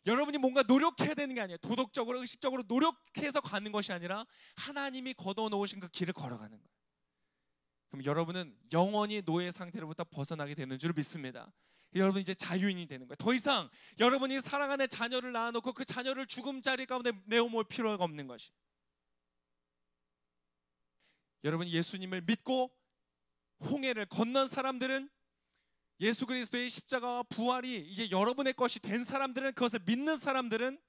여러분이 뭔가 노력해야 되는 게 아니에요. 도덕적으로 의식적으로 노력해서 가는 것이 아니라 하나님이 걷어놓으신 그 길을 걸어가는 거예요. 그럼 여러분은 영원히 노예 상태로부터 벗어나게 되는 줄 믿습니다. 여러분 이제 자유인이 되는 거예요. 더 이상 여러분이 사랑하는 자녀를 낳아놓고 그 자녀를 죽음자리 가운데 내어놓을 필요가 없는 것이. 여러분이 예수님을 믿고 홍해를 건넌 사람들은, 예수 그리스도의 십자가와 부활이 이제 여러분의 것이 된 사람들은, 그것을 믿는 사람들은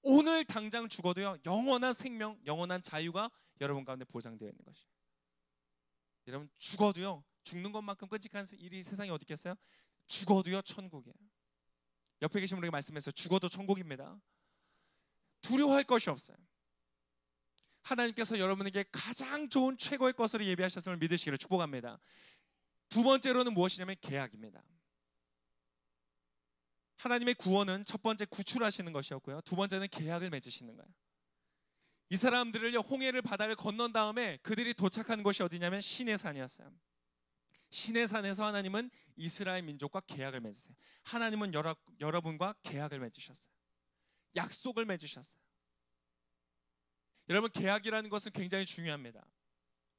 오늘 당장 죽어도요 영원한 생명, 영원한 자유가 여러분 가운데 보장되어 있는 것이에요. 여러분, 죽어도요, 죽는 것만큼 끔찍한 일이 세상에 어디 있겠어요? 죽어도요 천국이에요. 옆에 계신 분에게 말씀했어요. 죽어도 천국입니다. 두려워할 것이 없어요. 하나님께서 여러분에게 가장 좋은 최고의 것을 예비하셨음을 믿으시기를 축복합니다. 두 번째로는 무엇이냐면 계약입니다. 하나님의 구원은 첫 번째 구출하시는 것이었고요, 두 번째는 계약을 맺으시는 거예요. 이 사람들을 홍해를 바다를 건넌 다음에 그들이 도착한 곳이 어디냐면 시내산이었어요. 시내산에서 하나님은 이스라엘 민족과 계약을 맺으세요. 하나님은 여러분과 계약을 맺으셨어요. 약속을 맺으셨어요. 여러분, 계약이라는 것은 굉장히 중요합니다.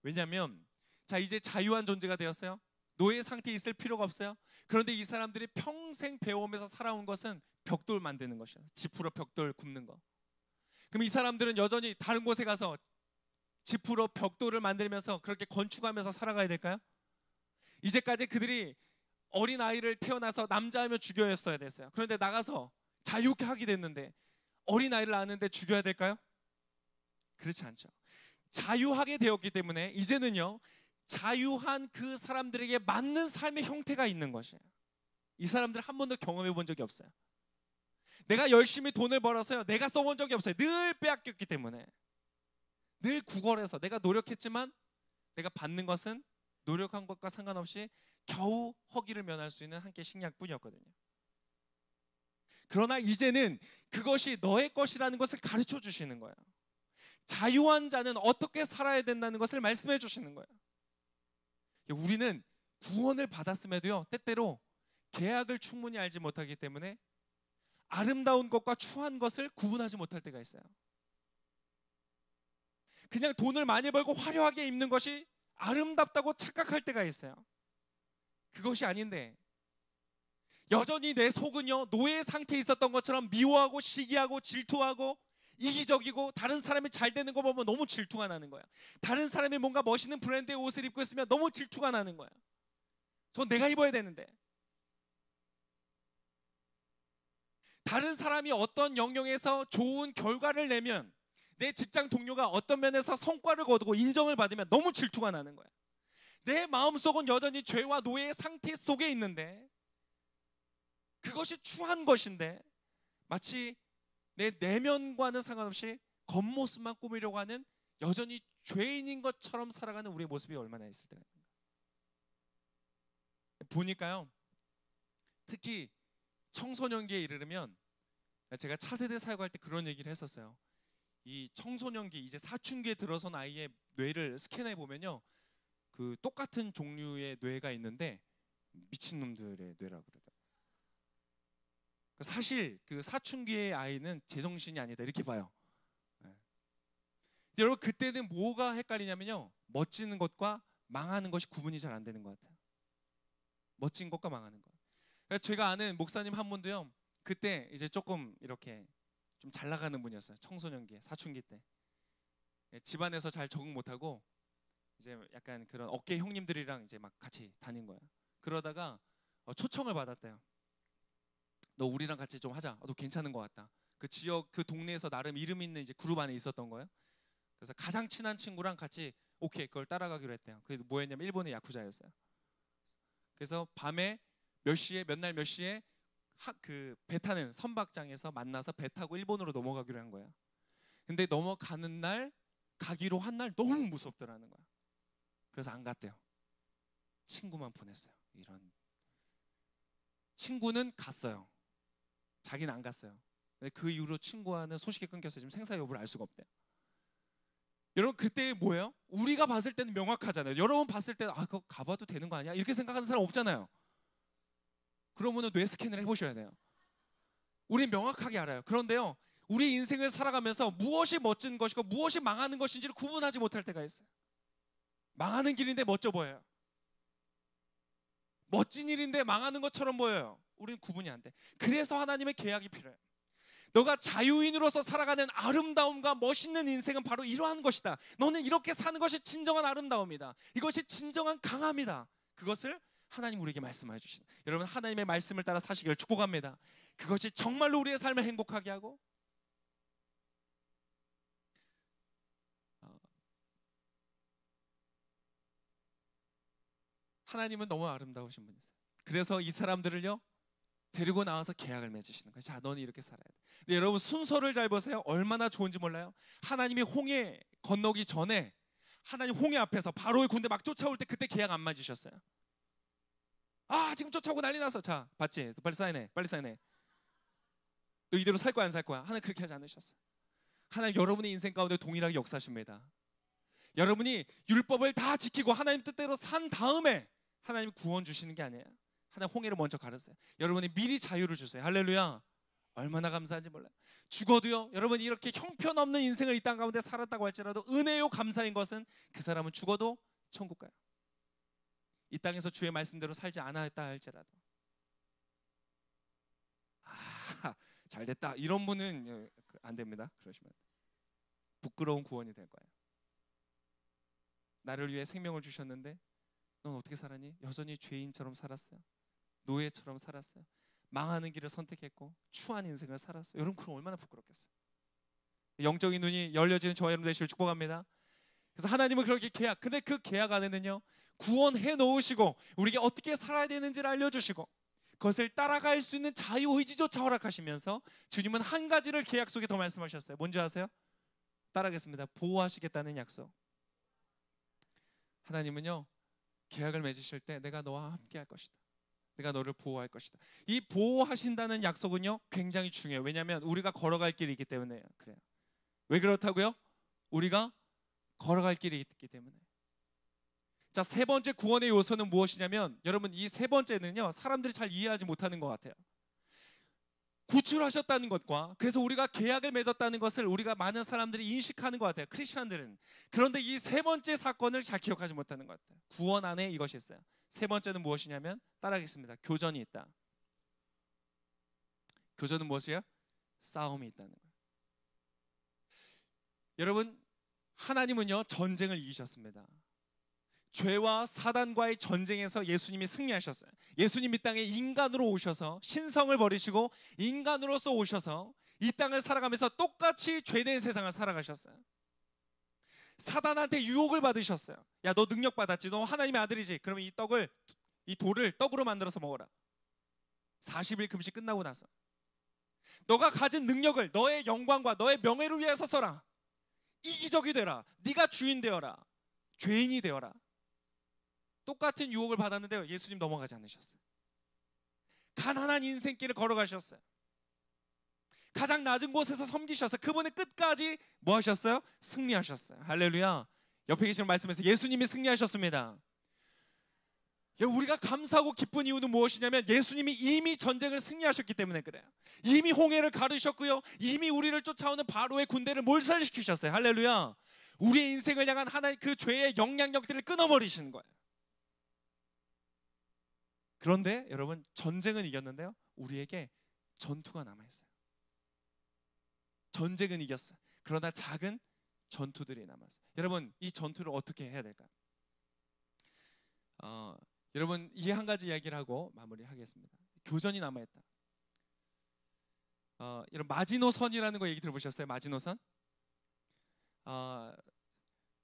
왜냐하면 자, 이제 자유한 존재가 되었어요. 노예 상태에 있을 필요가 없어요. 그런데 이 사람들이 평생 배워오면서 살아온 것은 벽돌 만드는 것이에요. 지푸로 벽돌 굽는 거. 그럼 이 사람들은 여전히 다른 곳에 가서 지푸로 벽돌을 만들면서 그렇게 건축하면서 살아가야 될까요? 이제까지 그들이 어린 아이를 태어나서 남자하면 죽여야 됐어요. 그런데 나가서 자유케 하게 됐는데 어린 아이를 낳았는데 죽여야 될까요? 그렇지 않죠. 자유하게 되었기 때문에 이제는요, 자유한 그 사람들에게 맞는 삶의 형태가 있는 것이에요. 이 사람들 한 번도 경험해 본 적이 없어요. 내가 열심히 돈을 벌어서요, 내가 써본 적이 없어요. 늘 빼앗겼기 때문에. 늘 구걸해서 내가 노력했지만 내가 받는 것은 노력한 것과 상관없이 겨우 허기를 면할 수 있는 한 깨 식량뿐이었거든요. 그러나 이제는 그것이 너의 것이라는 것을 가르쳐 주시는 거예요. 자유한 자는 어떻게 살아야 된다는 것을 말씀해 주시는 거예요. 우리는 구원을 받았음에도요, 때때로 계약을 충분히 알지 못하기 때문에 아름다운 것과 추한 것을 구분하지 못할 때가 있어요. 그냥 돈을 많이 벌고 화려하게 입는 것이 아름답다고 착각할 때가 있어요. 그것이 아닌데 여전히 내 속은요, 노예 상태에 있었던 것처럼 미워하고 시기하고 질투하고 이기적이고, 다른 사람이 잘 되는 거 보면 너무 질투가 나는 거야. 다른 사람이 뭔가 멋있는 브랜드의 옷을 입고 있으면 너무 질투가 나는 거야. 전 내가 입어야 되는데. 다른 사람이 어떤 영역에서 좋은 결과를 내면, 내 직장 동료가 어떤 면에서 성과를 거두고 인정을 받으면 너무 질투가 나는 거야. 내 마음속은 여전히 죄와 노예의 상태 속에 있는데, 그것이 추한 것인데 마치 내 내면과는 상관없이 겉모습만 꾸미려고 하는 여전히 죄인인 것처럼 살아가는 우리의 모습이 얼마나 있을 때가 있는가. 보니까요, 특히 청소년기에 이르르면 제가 차세대 사역할 때 그런 얘기를 했었어요. 이 청소년기 이제 사춘기에 들어선 아이의 뇌를 스캔해 보면요, 그 똑같은 종류의 뇌가 있는데 미친놈들의 뇌라고 그러더라고요. 사실 그 사춘기의 아이는 제정신이 아니다 이렇게 봐요. 네. 여러분 그때는 뭐가 헷갈리냐면요, 멋지는 것과 망하는 것이 구분이 잘 안 되는 것 같아요. 멋진 것과 망하는 것. 그러니까 제가 아는 목사님 한 분도요, 그때 이제 조금 이렇게 좀 잘 나가는 분이었어요. 청소년기에, 사춘기 때. 집안에서 잘 적응 못하고 이제 약간 그런 어깨 형님들이랑 이제 막 같이 다닌 거예요. 그러다가 초청을 받았대요. 너 우리랑 같이 좀 하자. 너 괜찮은 것 같다. 그 지역 그 동네에서 나름 이름 있는 이제 그룹 안에 있었던 거예요. 그래서 가장 친한 친구랑 같이 오케이 그걸 따라가기로 했대요. 그게 뭐였냐면 일본의 야쿠자였어요. 그래서 밤에 몇 시에 몇 날 몇 시에 그 배 타는 선박장에서 만나서 배 타고 일본으로 넘어가기로 한 거예요. 근데 넘어가는 날 가기로 한 날 너무 무섭더라는 거야. 그래서 안 갔대요. 친구만 보냈어요. 이런. 친구는 갔어요. 자기는 안 갔어요. 근데 그 이후로 친구와는 소식이 끊겨서 지금 생사 여부를 알 수가 없대요. 여러분 그때 뭐예요? 우리가 봤을 때는 명확하잖아요. 여러분 봤을 때는 아 그거 가봐도 되는 거 아니야? 이렇게 생각하는 사람 없잖아요. 그러면은 뇌 스캔을 해보셔야 돼요. 우린 명확하게 알아요. 그런데요, 우리 인생을 살아가면서 무엇이 멋진 것이고 무엇이 망하는 것인지를 구분하지 못할 때가 있어요. 망하는 길인데 멋져 보여요. 멋진 일인데 망하는 것처럼 보여요. 우리는 구분이 안 돼. 그래서 하나님의 계약이 필요해요. 너가 자유인으로서 살아가는 아름다움과 멋있는 인생은 바로 이러한 것이다. 너는 이렇게 사는 것이 진정한 아름다움이다. 이것이 진정한 강함이다. 그것을 하나님 우리에게 말씀해 주신. 여러분 하나님의 말씀을 따라 사시기를 축복합니다. 그것이 정말로 우리의 삶을 행복하게 하고 하나님은 너무 아름다우신 분이세요. 그래서 이 사람들을요 데리고 나와서 계약을 맺으시는 거예요. 자, 너는 이렇게 살아야 돼. 근데 여러분 순서를 잘 보세요. 얼마나 좋은지 몰라요? 하나님이 홍해 건너기 전에 하나님 홍해 앞에서 바로의 군대 막 쫓아올 때 그때 계약 안 맺으셨어요. 아 지금 쫓아오고 난리 나서 자 봤지? 빨리 사인해. 빨리 사인해. 너 이대로 살 거야 안 살 거야? 하나님 그렇게 하지 않으셨어요. 하나님 여러분의 인생 가운데 동일하게 역사하십니다. 여러분이 율법을 다 지키고 하나님 뜻대로 산 다음에 하나님이 구원 주시는 게 아니에요. 하나님 홍해를 먼저 가르세요. 여러분이 미리 자유를 주세요. 할렐루야. 얼마나 감사한지 몰라요. 죽어도요 여러분이 이렇게 형편없는 인생을 이 땅 가운데 살았다고 할지라도 은혜요 감사인 것은 그 사람은 죽어도 천국 가요. 이 땅에서 주의 말씀대로 살지 않았다 할지라도 아 잘됐다 이런 분은 안 됩니다. 그러시면 부끄러운 구원이 될 거예요. 나를 위해 생명을 주셨는데 넌 어떻게 살았니? 여전히 죄인처럼 살았어요. 노예처럼 살았어요. 망하는 길을 선택했고 추한 인생을 살았어요. 여러분 그럼 얼마나 부끄럽겠어요. 영적인 눈이 열려지는 저와 여러분 되시길 축복합니다. 그래서 하나님은 그렇게 계약, 근데 그 계약 안에는요 구원해 놓으시고 우리에게 어떻게 살아야 되는지를 알려주시고 그것을 따라갈 수 있는 자유의지조차 허락하시면서 주님은 한 가지를 계약 속에 더 말씀하셨어요. 뭔지 아세요? 따라하겠습니다. 보호하시겠다는 약속. 하나님은요 계약을 맺으실 때 내가 너와 함께 할 것이다. 내가 너를 보호할 것이다. 이 보호하신다는 약속은요 굉장히 중요해요. 왜냐하면 우리가 걸어갈 길이 있기 때문에요. 그래요. 왜 그렇다고요? 우리가 걸어갈 길이 있기 때문에. 자, 세 번째 구원의 요소는 무엇이냐면 여러분 이 세 번째는요 사람들이 잘 이해하지 못하는 것 같아요. 구출하셨다는 것과 그래서 우리가 계약을 맺었다는 것을 우리가 많은 사람들이 인식하는 것 같아요. 크리스천들은. 그런데 이 세 번째 사건을 잘 기억하지 못하는 것 같아요. 구원 안에 이것이 있어요. 세 번째는 무엇이냐면 따라하겠습니다. 교전이 있다. 교전은 무엇이에요? 싸움이 있다는 거예요. 여러분 하나님은요 전쟁을 이기셨습니다. 죄와 사단과의 전쟁에서 예수님이 승리하셨어요. 예수님 이 땅에 인간으로 오셔서 신성을 버리시고 인간으로서 오셔서 이 땅을 살아가면서 똑같이 죄된 세상을 살아가셨어요. 사단한테 유혹을 받으셨어요. 야, 너 능력 받았지? 너 하나님의 아들이지? 그러면 이 돌을 떡으로 만들어서 먹어라. 40일 금식 끝나고 나서 너가 가진 능력을 너의 영광과 너의 명예를 위해서 써라. 이기적이 되라. 네가 주인 되어라. 죄인이 되어라. 똑같은 유혹을 받았는데요 예수님 넘어가지 않으셨어요. 가난한 인생길을 걸어가셨어요. 가장 낮은 곳에서 섬기셔서 그분의 끝까지 뭐 하셨어요? 승리하셨어요. 할렐루야. 옆에 계시는 말씀에서 예수님이 승리하셨습니다. 우리가 감사하고 기쁜 이유는 무엇이냐면 예수님이 이미 전쟁을 승리하셨기 때문에 그래요. 이미 홍해를 가르셨고요, 이미 우리를 쫓아오는 바로의 군대를 몰살시키셨어요. 할렐루야. 우리의 인생을 향한 하나의 그 죄의 영향력들을 끊어버리시는 거예요. 그런데 여러분, 전쟁은 이겼는데요, 우리에게 전투가 남아있어요. 전쟁은 이겼어요. 그러나 작은 전투들이 남았어요. 여러분, 이 전투를 어떻게 해야 될까요? 여러분, 이 한 가지 이야기를 하고 마무리하겠습니다. 교전이 남아있다. 이런 마지노선이라는 거 얘기 들어보셨어요? 마지노선?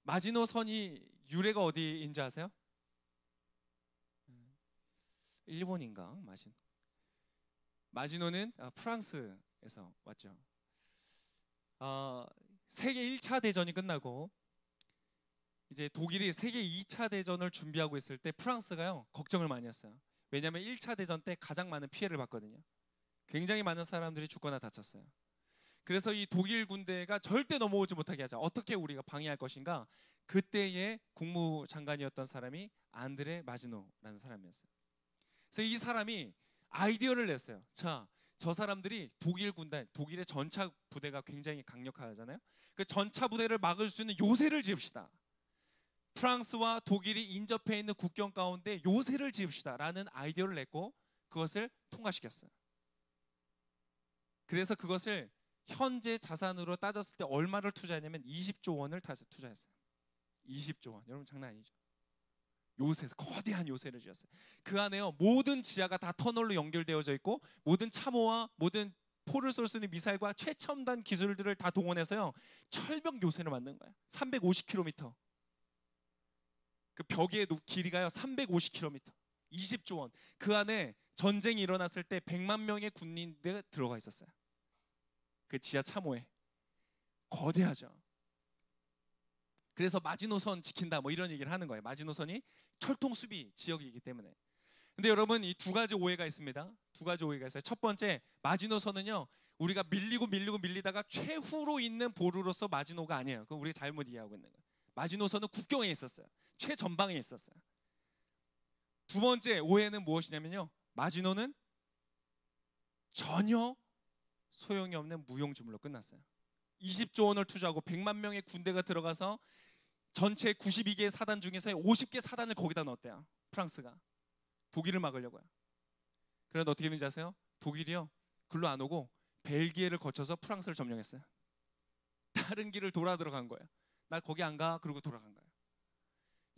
마지노선이 유래가 어디인지 아세요? 일본인가? 마지노는 프랑스에서 왔죠. 세계 1차 대전이 끝나고 이제 독일이 세계 2차 대전을 준비하고 있을 때 프랑스가요, 걱정을 많이 했어요. 왜냐하면 1차 대전 때 가장 많은 피해를 봤거든요. 굉장히 많은 사람들이 죽거나 다쳤어요. 그래서 이 독일 군대가 절대 넘어오지 못하게 하자, 어떻게 우리가 방해할 것인가. 그때의 국무장관이었던 사람이 안드레 마지노라는 사람이었어요. 그래서 이 사람이 아이디어를 냈어요. 자, 저 사람들이 독일 군대, 독일의 전차 부대가 굉장히 강력하잖아요. 그 전차 부대를 막을 수 있는 요새를 지읍시다. 프랑스와 독일이 인접해 있는 국경 가운데 요새를 지읍시다 라는 아이디어를 냈고 그것을 통과시켰어요. 그래서 그것을 현재 자산으로 따졌을 때 얼마를 투자했냐면 20조 원을 투자했어요. 20조 원. 여러분, 장난 아니죠. 요새, 거대한 요새를 지었어요. 그 안에요, 모든 지하가 다 터널로 연결되어져 있고 모든 참호와 모든 포를 쏠 수 있는 미사일과 최첨단 기술들을 다 동원해서요, 철벽 요새를 만든 거예요. 350km. 그 벽의 길이가요 350km. 20조 원. 그 안에 전쟁이 일어났을 때 100만 명의 군인들 들어가 있었어요. 그 지하 참호에. 거대하죠. 그래서 마지노선 지킨다 뭐 이런 얘기를 하는 거예요. 마지노선이 철통 수비 지역이기 때문에. 근데 여러분, 이 두 가지 오해가 있습니다. 두 가지 오해가 있어요. 첫 번째, 마지노선은요, 우리가 밀리다가 최후로 있는 보루로서 마지노가 아니에요. 그거 우리가 잘못 이해하고 있는 거예요. 마지노선은 국경에 있었어요. 최전방에 있었어요. 두 번째 오해는 무엇이냐면요, 마지노는 전혀 소용이 없는 무용지물로 끝났어요. 20조 원을 투자하고 100만 명의 군대가 들어가서 전체 92개의 사단 중에서 50개 사단을 거기다 넣었대요. 프랑스가. 독일을 막으려고요. 그런데 어떻게 되는지 아세요? 독일이요, 글로 안 오고 벨기에를 거쳐서 프랑스를 점령했어요. 다른 길을 돌아 들어간 거예요. 나 거기 안 가. 그러고 돌아간 거예요.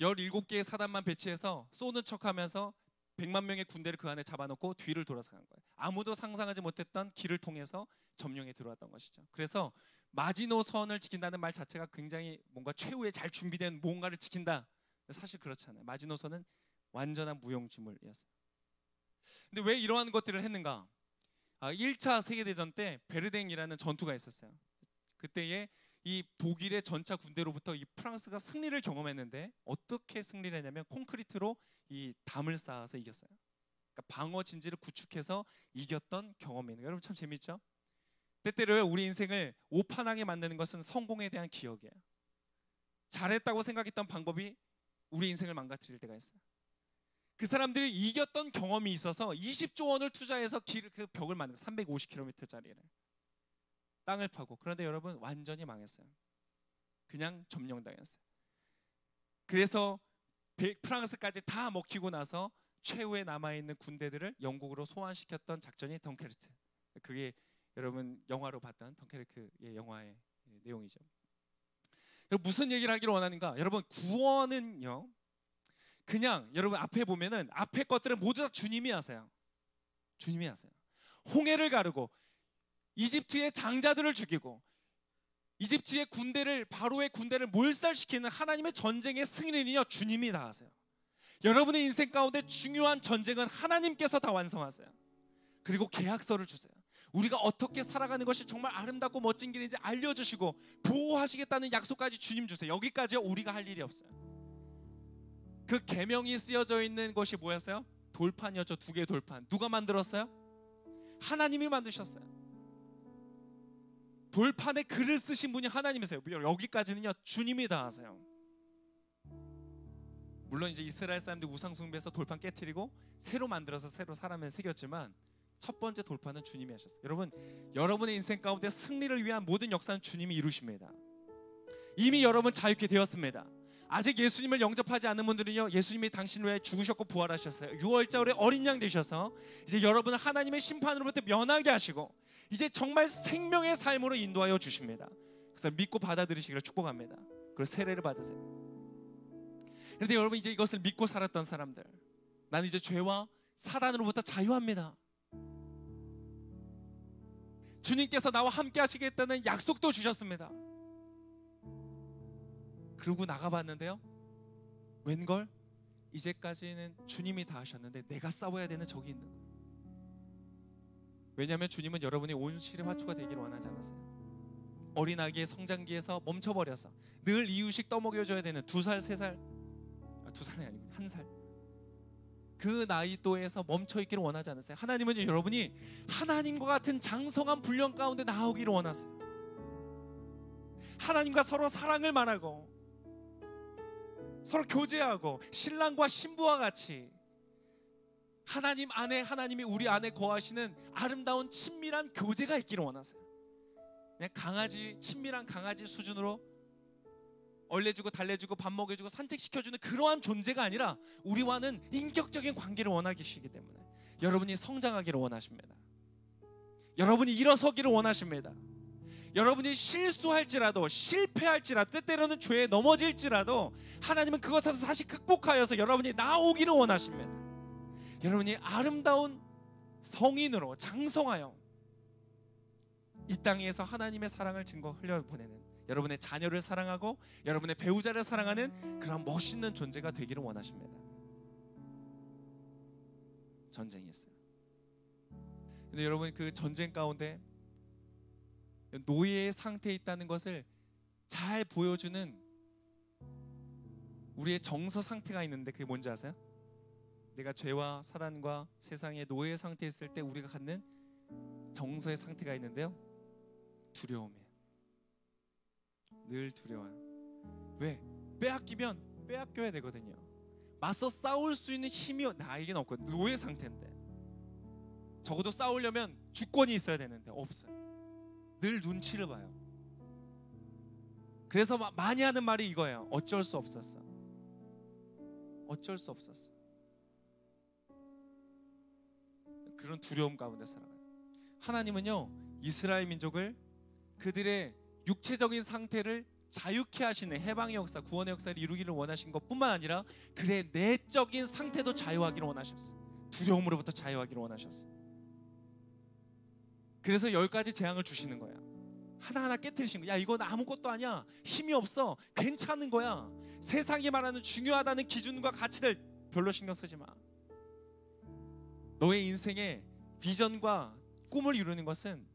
17개의 사단만 배치해서 쏘는 척하면서 100만 명의 군대를 그 안에 잡아놓고 뒤를 돌아서 간 거예요. 아무도 상상하지 못했던 길을 통해서 점령에 들어왔던 것이죠. 그래서 마지노선을 지킨다는 말 자체가 굉장히 뭔가 최후에 잘 준비된 뭔가를 지킨다. 사실 그렇지 않아요. 마지노선은 완전한 무용지물이었어요. 근데 왜 이러한 것들을 했는가? 1차 세계대전 때 베르댕이라는 전투가 있었어요. 그때에 이 독일의 전차 군대로부터 이 프랑스가 승리를 경험했는데, 어떻게 승리를 했냐면 콘크리트로 이 담을 쌓아서 이겼어요. 그러니까 방어 진지를 구축해서 이겼던 경험이 있는 거예요. 여러분, 참 재밌죠? 때때로 우리 인생을 오판하게 만드는 것은 성공에 대한 기억이에요. 잘했다고 생각했던 방법이 우리 인생을 망가뜨릴 때가 있어요. 그 사람들이 이겼던 경험이 있어서 20조 원을 투자해서 그 벽을 만든 350km짜리를 땅을 파고. 그런데 여러분, 완전히 망했어요. 그냥 점령당했어요. 그래서 프랑스까지 다 먹히고 나서 최후에 남아있는 군대들을 영국으로 소환시켰던 작전이 덩케르트. 그게 여러분 영화로 봤던 덩케르크의 영화의 내용이죠. 무슨 얘기를 하기를 원하는가? 여러분, 구원은요, 그냥 여러분 앞에 보면은 앞에 것들은 모두 다 주님이 하세요. 주님이 하세요. 홍해를 가르고 이집트의 장자들을 죽이고 이집트의 군대를, 바로의 군대를 몰살시키는 하나님의 전쟁의 승리는요, 주님이 다 하세요. 여러분의 인생 가운데 중요한 전쟁은 하나님께서 다 완성하세요. 그리고 계약서를 주세요. 우리가 어떻게 살아가는 것이 정말 아름답고 멋진 길인지 알려주시고 보호하시겠다는 약속까지 주님 주세요. 여기까지 우리가 할 일이 없어요. 그 계명이 쓰여져 있는 것이 뭐였어요? 돌판이었죠. 2개의 돌판. 누가 만들었어요? 하나님이 만드셨어요. 돌판에 글을 쓰신 분이 하나님이세요. 여기까지는요 주님이 다 하세요. 물론 이제 이스라엘 사람들이 우상 숭배해서 돌판 깨트리고 새로 만들어서 새로 사람을 새겼지만 첫 번째 돌판은 주님이 하셨어요. 여러분, 여러분의 인생 가운데 승리를 위한 모든 역사는 주님이 이루십니다. 이미 여러분 자유케 되었습니다. 아직 예수님을 영접하지 않는 분들은요, 예수님이 당신을 위해 죽으셨고 부활하셨어요. 유월절에 어린 양 되셔서 이제 여러분을 하나님의 심판으로부터 면하게 하시고 이제 정말 생명의 삶으로 인도하여 주십니다. 그래서 믿고 받아들이시기를 축복합니다. 그리고 세례를 받으세요. 그런데 여러분, 이제 이것을 믿고 살았던 사람들, 나는 이제 죄와 사단으로부터 자유합니다. 주님께서 나와 함께 하시겠다는 약속도 주셨습니다. 그러고 나가봤는데요, 웬걸 이제까지는 주님이 다 하셨는데 내가 싸워야 되는 적이 있는 거예요. 왜냐하면 주님은 여러분이 온실의 화초가 되기를 원하지 않았어요. 어린아기의 성장기에서 멈춰버려서 늘 이유식 떠먹여줘야 되는 2살, 3살, 2살이 아니고 1살, 그 나이 또에서 멈춰있기를 원하지 않으세요. 하나님은 여러분이 하나님과 같은 장성한 분량 가운데 나오기를 원하세요. 하나님과 서로 사랑을 말하고 서로 교제하고 신랑과 신부와 같이 하나님 안에, 하나님이 우리 안에 거하시는 아름다운 친밀한 교제가 있기를 원하세요. 그냥 강아지, 친밀한 강아지 수준으로 얼레주고 달래주고 밥 먹여주고 산책시켜주는 그러한 존재가 아니라 우리와는 인격적인 관계를 원하시기 때문에 여러분이 성장하기를 원하십니다. 여러분이 일어서기를 원하십니다. 여러분이 실수할지라도, 실패할지라도, 때때로는 죄에 넘어질지라도 하나님은 그것에서 다시 극복하여서 여러분이 나오기를 원하십니다. 여러분이 아름다운 성인으로 장성하여 이 땅에서 하나님의 사랑을 증거 흘려보내는, 여러분의 자녀를 사랑하고 여러분의 배우자를 사랑하는 그런 멋있는 존재가 되기를 원하십니다. 전쟁이 있어요. 근데 여러분, 그 전쟁 가운데 노예의 상태에 있다는 것을 잘 보여주는 우리의 정서 상태가 있는데, 그게 뭔지 아세요? 내가 죄와 사단과 세상의 노예의 상태에 있을 때 우리가 갖는 정서의 상태가 있는데요, 두려움이에요. 늘 두려워요. 왜? 빼앗기면 빼앗겨야 되거든요. 맞서 싸울 수 있는 힘이 나에게는 없거든요. 노예 상태인데 적어도 싸우려면 주권이 있어야 되는데 없어요. 늘 눈치를 봐요. 그래서 많이 하는 말이 이거예요. 어쩔 수 없었어. 어쩔 수 없었어. 그런 두려움 가운데 살아가요. 하나님은요, 이스라엘 민족을 그들의 육체적인 상태를 자유케 하시는 해방의 역사, 구원의 역사를 이루기를 원하신 것뿐만 아니라 그의 내적인 상태도 자유하기를 원하셨어요. 두려움으로부터 자유하기를 원하셨어요. 그래서 10가지 재앙을 주시는 거야. 하나하나 깨트리신 거야. 야, 이건 아무것도 아니야. 힘이 없어. 괜찮은 거야. 세상이 말하는 중요하다는 기준과 가치들 별로 신경 쓰지 마. 너의 인생의 비전과 꿈을 이루는 것은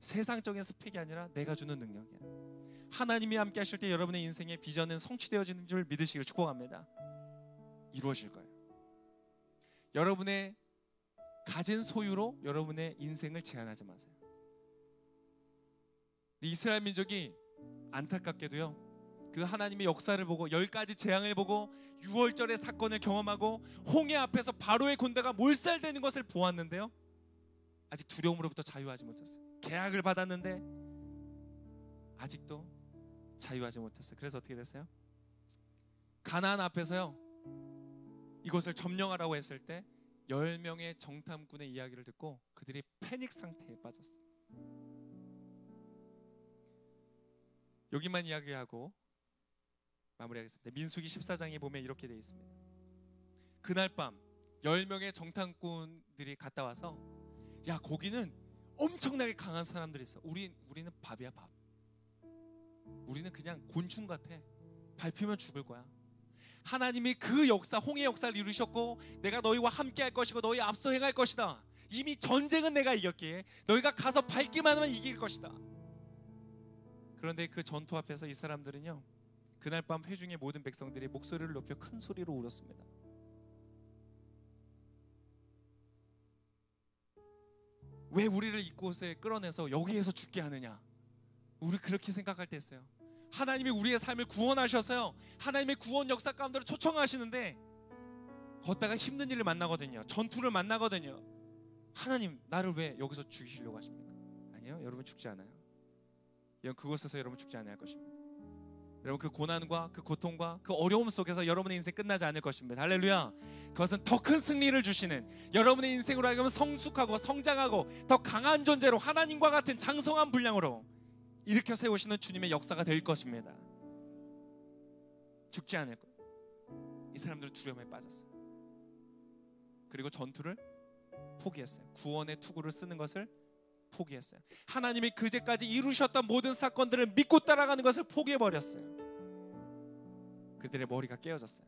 세상적인 스펙이 아니라 내가 주는 능력이야. 하나님이 함께 하실 때 여러분의 인생의 비전은 성취되어지는 줄 믿으시길 축복합니다. 이루어질 거예요. 여러분의 가진 소유로 여러분의 인생을 제한하지 마세요. 이스라엘 민족이 안타깝게도요, 그 하나님의 역사를 보고 10가지 재앙을 보고 6월절의 사건을 경험하고 홍해 앞에서 바로의 군대가 몰살되는 것을 보았는데요, 아직 두려움으로부터 자유하지 못했어요. 계약을 받았는데 아직도 자유하지 못했어요. 그래서 어떻게 됐어요? 가나안 앞에서요, 이곳을 점령하라고 했을 때 10명의 정탐꾼의 이야기를 듣고 그들이 패닉 상태에 빠졌어요. 여기만 이야기하고 마무리하겠습니다. 민수기 14장에 보면 이렇게 되어 있습니다. 그날 밤 10명의 정탐꾼들이 갔다 와서, 야, 거기는 엄청나게 강한 사람들이 있어. 우리는 밥이야, 밥. 우리는 그냥 곤충 같아. 밟히면 죽을 거야. 하나님이 그 역사, 홍해 역사를 이루셨고 내가 너희와 함께 할 것이고 너희 앞서 행할 것이다. 이미 전쟁은 내가 이겼기에 너희가 가서 밟기만 하면 이길 것이다. 그런데 그 전투 앞에서 이 사람들은요, 그날 밤 회중의 모든 백성들이 목소리를 높여 큰 소리로 울었습니다. 왜 우리를 이곳에 끌어내서 여기에서 죽게 하느냐? 우리 그렇게 생각할 때 있어요. 하나님이 우리의 삶을 구원하셔서요, 하나님의 구원 역사 가운데로 초청하시는데 걷다가 힘든 일을 만나거든요. 전투를 만나거든요. 하나님 나를 왜 여기서 죽이시려고 하십니까? 아니요, 여러분 죽지 않아요. 그곳에서 여러분 죽지 않을 것입니다. 여러분 그 고난과 그 고통과 그 어려움 속에서 여러분의 인생 끝나지 않을 것입니다. 할렐루야. 그것은 더 큰 승리를 주시는, 여러분의 인생으로 하여금 성숙하고 성장하고 더 강한 존재로 하나님과 같은 장성한 분량으로 일으켜 세우시는 주님의 역사가 될 것입니다. 죽지 않을 거예요. 이 사람들은 두려움에 빠졌어요. 그리고 전투를 포기했어요. 구원의 투구를 쓰는 것을 포기했어요. 하나님이 그제까지 이루셨던 모든 사건들을 믿고 따라가는 것을 포기해버렸어요. 그들의 머리가 깨어졌어요.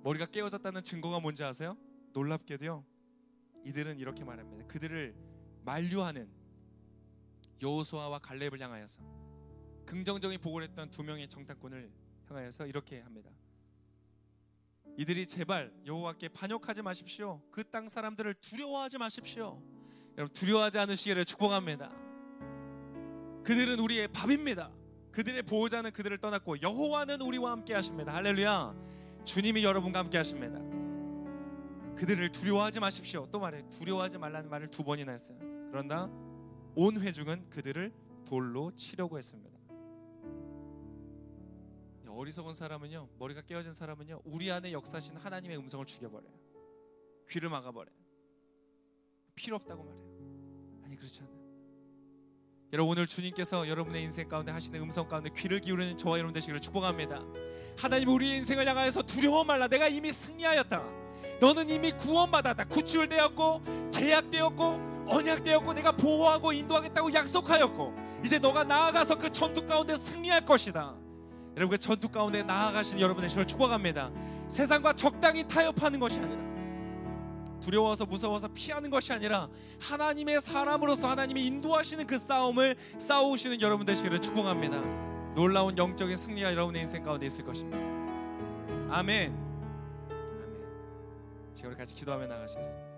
머리가 깨어졌다는 증거가 뭔지 아세요? 놀랍게도요, 이들은 이렇게 말합니다. 그들을 만류하는 여호수아와 갈렙을 향하여서, 긍정적인 보고를 했던 두 명의 정탐꾼을 향하여서 이렇게 합니다. 이들이 제발 여호와께 반역하지 마십시오. 그 땅 사람들을 두려워하지 마십시오. 여러분 두려워하지 않으시기를 축복합니다. 그들은 우리의 밥입니다. 그들의 보호자는 그들을 떠났고 여호와는 우리와 함께 하십니다. 할렐루야. 주님이 여러분과 함께 하십니다. 그들을 두려워하지 마십시오. 또 말해, 두려워하지 말라는 말을 두 번이나 했어요. 그런다 온 회중은 그들을 돌로 치려고 했습니다. 어리석은 사람은요, 머리가 깨어진 사람은요, 우리 안에 역사하신 하나님의 음성을 죽여버려요. 귀를 막아버려요. 필요 없다고 말해요. 아니 그렇지 않아요. 여러분 오늘 주님께서 여러분의 인생 가운데 하시는 음성 가운데 귀를 기울이는 저와 여러분 되시기를 축복합니다. 하나님 우리의 인생을 향하여서 두려워 말라. 내가 이미 승리하였다. 너는 이미 구원받았다. 구출되었고 계약되었고 언약되었고 내가 보호하고 인도하겠다고 약속하였고 이제 너가 나아가서 그 전투 가운데 승리할 것이다. 여러분 그 전투 가운데 나아가신 여러분의 시를 축복합니다. 세상과 적당히 타협하는 것이 아니라, 두려워서 무서워서 피하는 것이 아니라 하나님의 사람으로서 하나님이 인도하시는 그 싸움을 싸우시는 여러분 되시기를 축복합니다. 놀라운 영적인 승리가 여러분의 인생 가운데 있을 것입니다. 아멘. 아멘. 지금 우리 같이 기도하며 나가시겠습니다.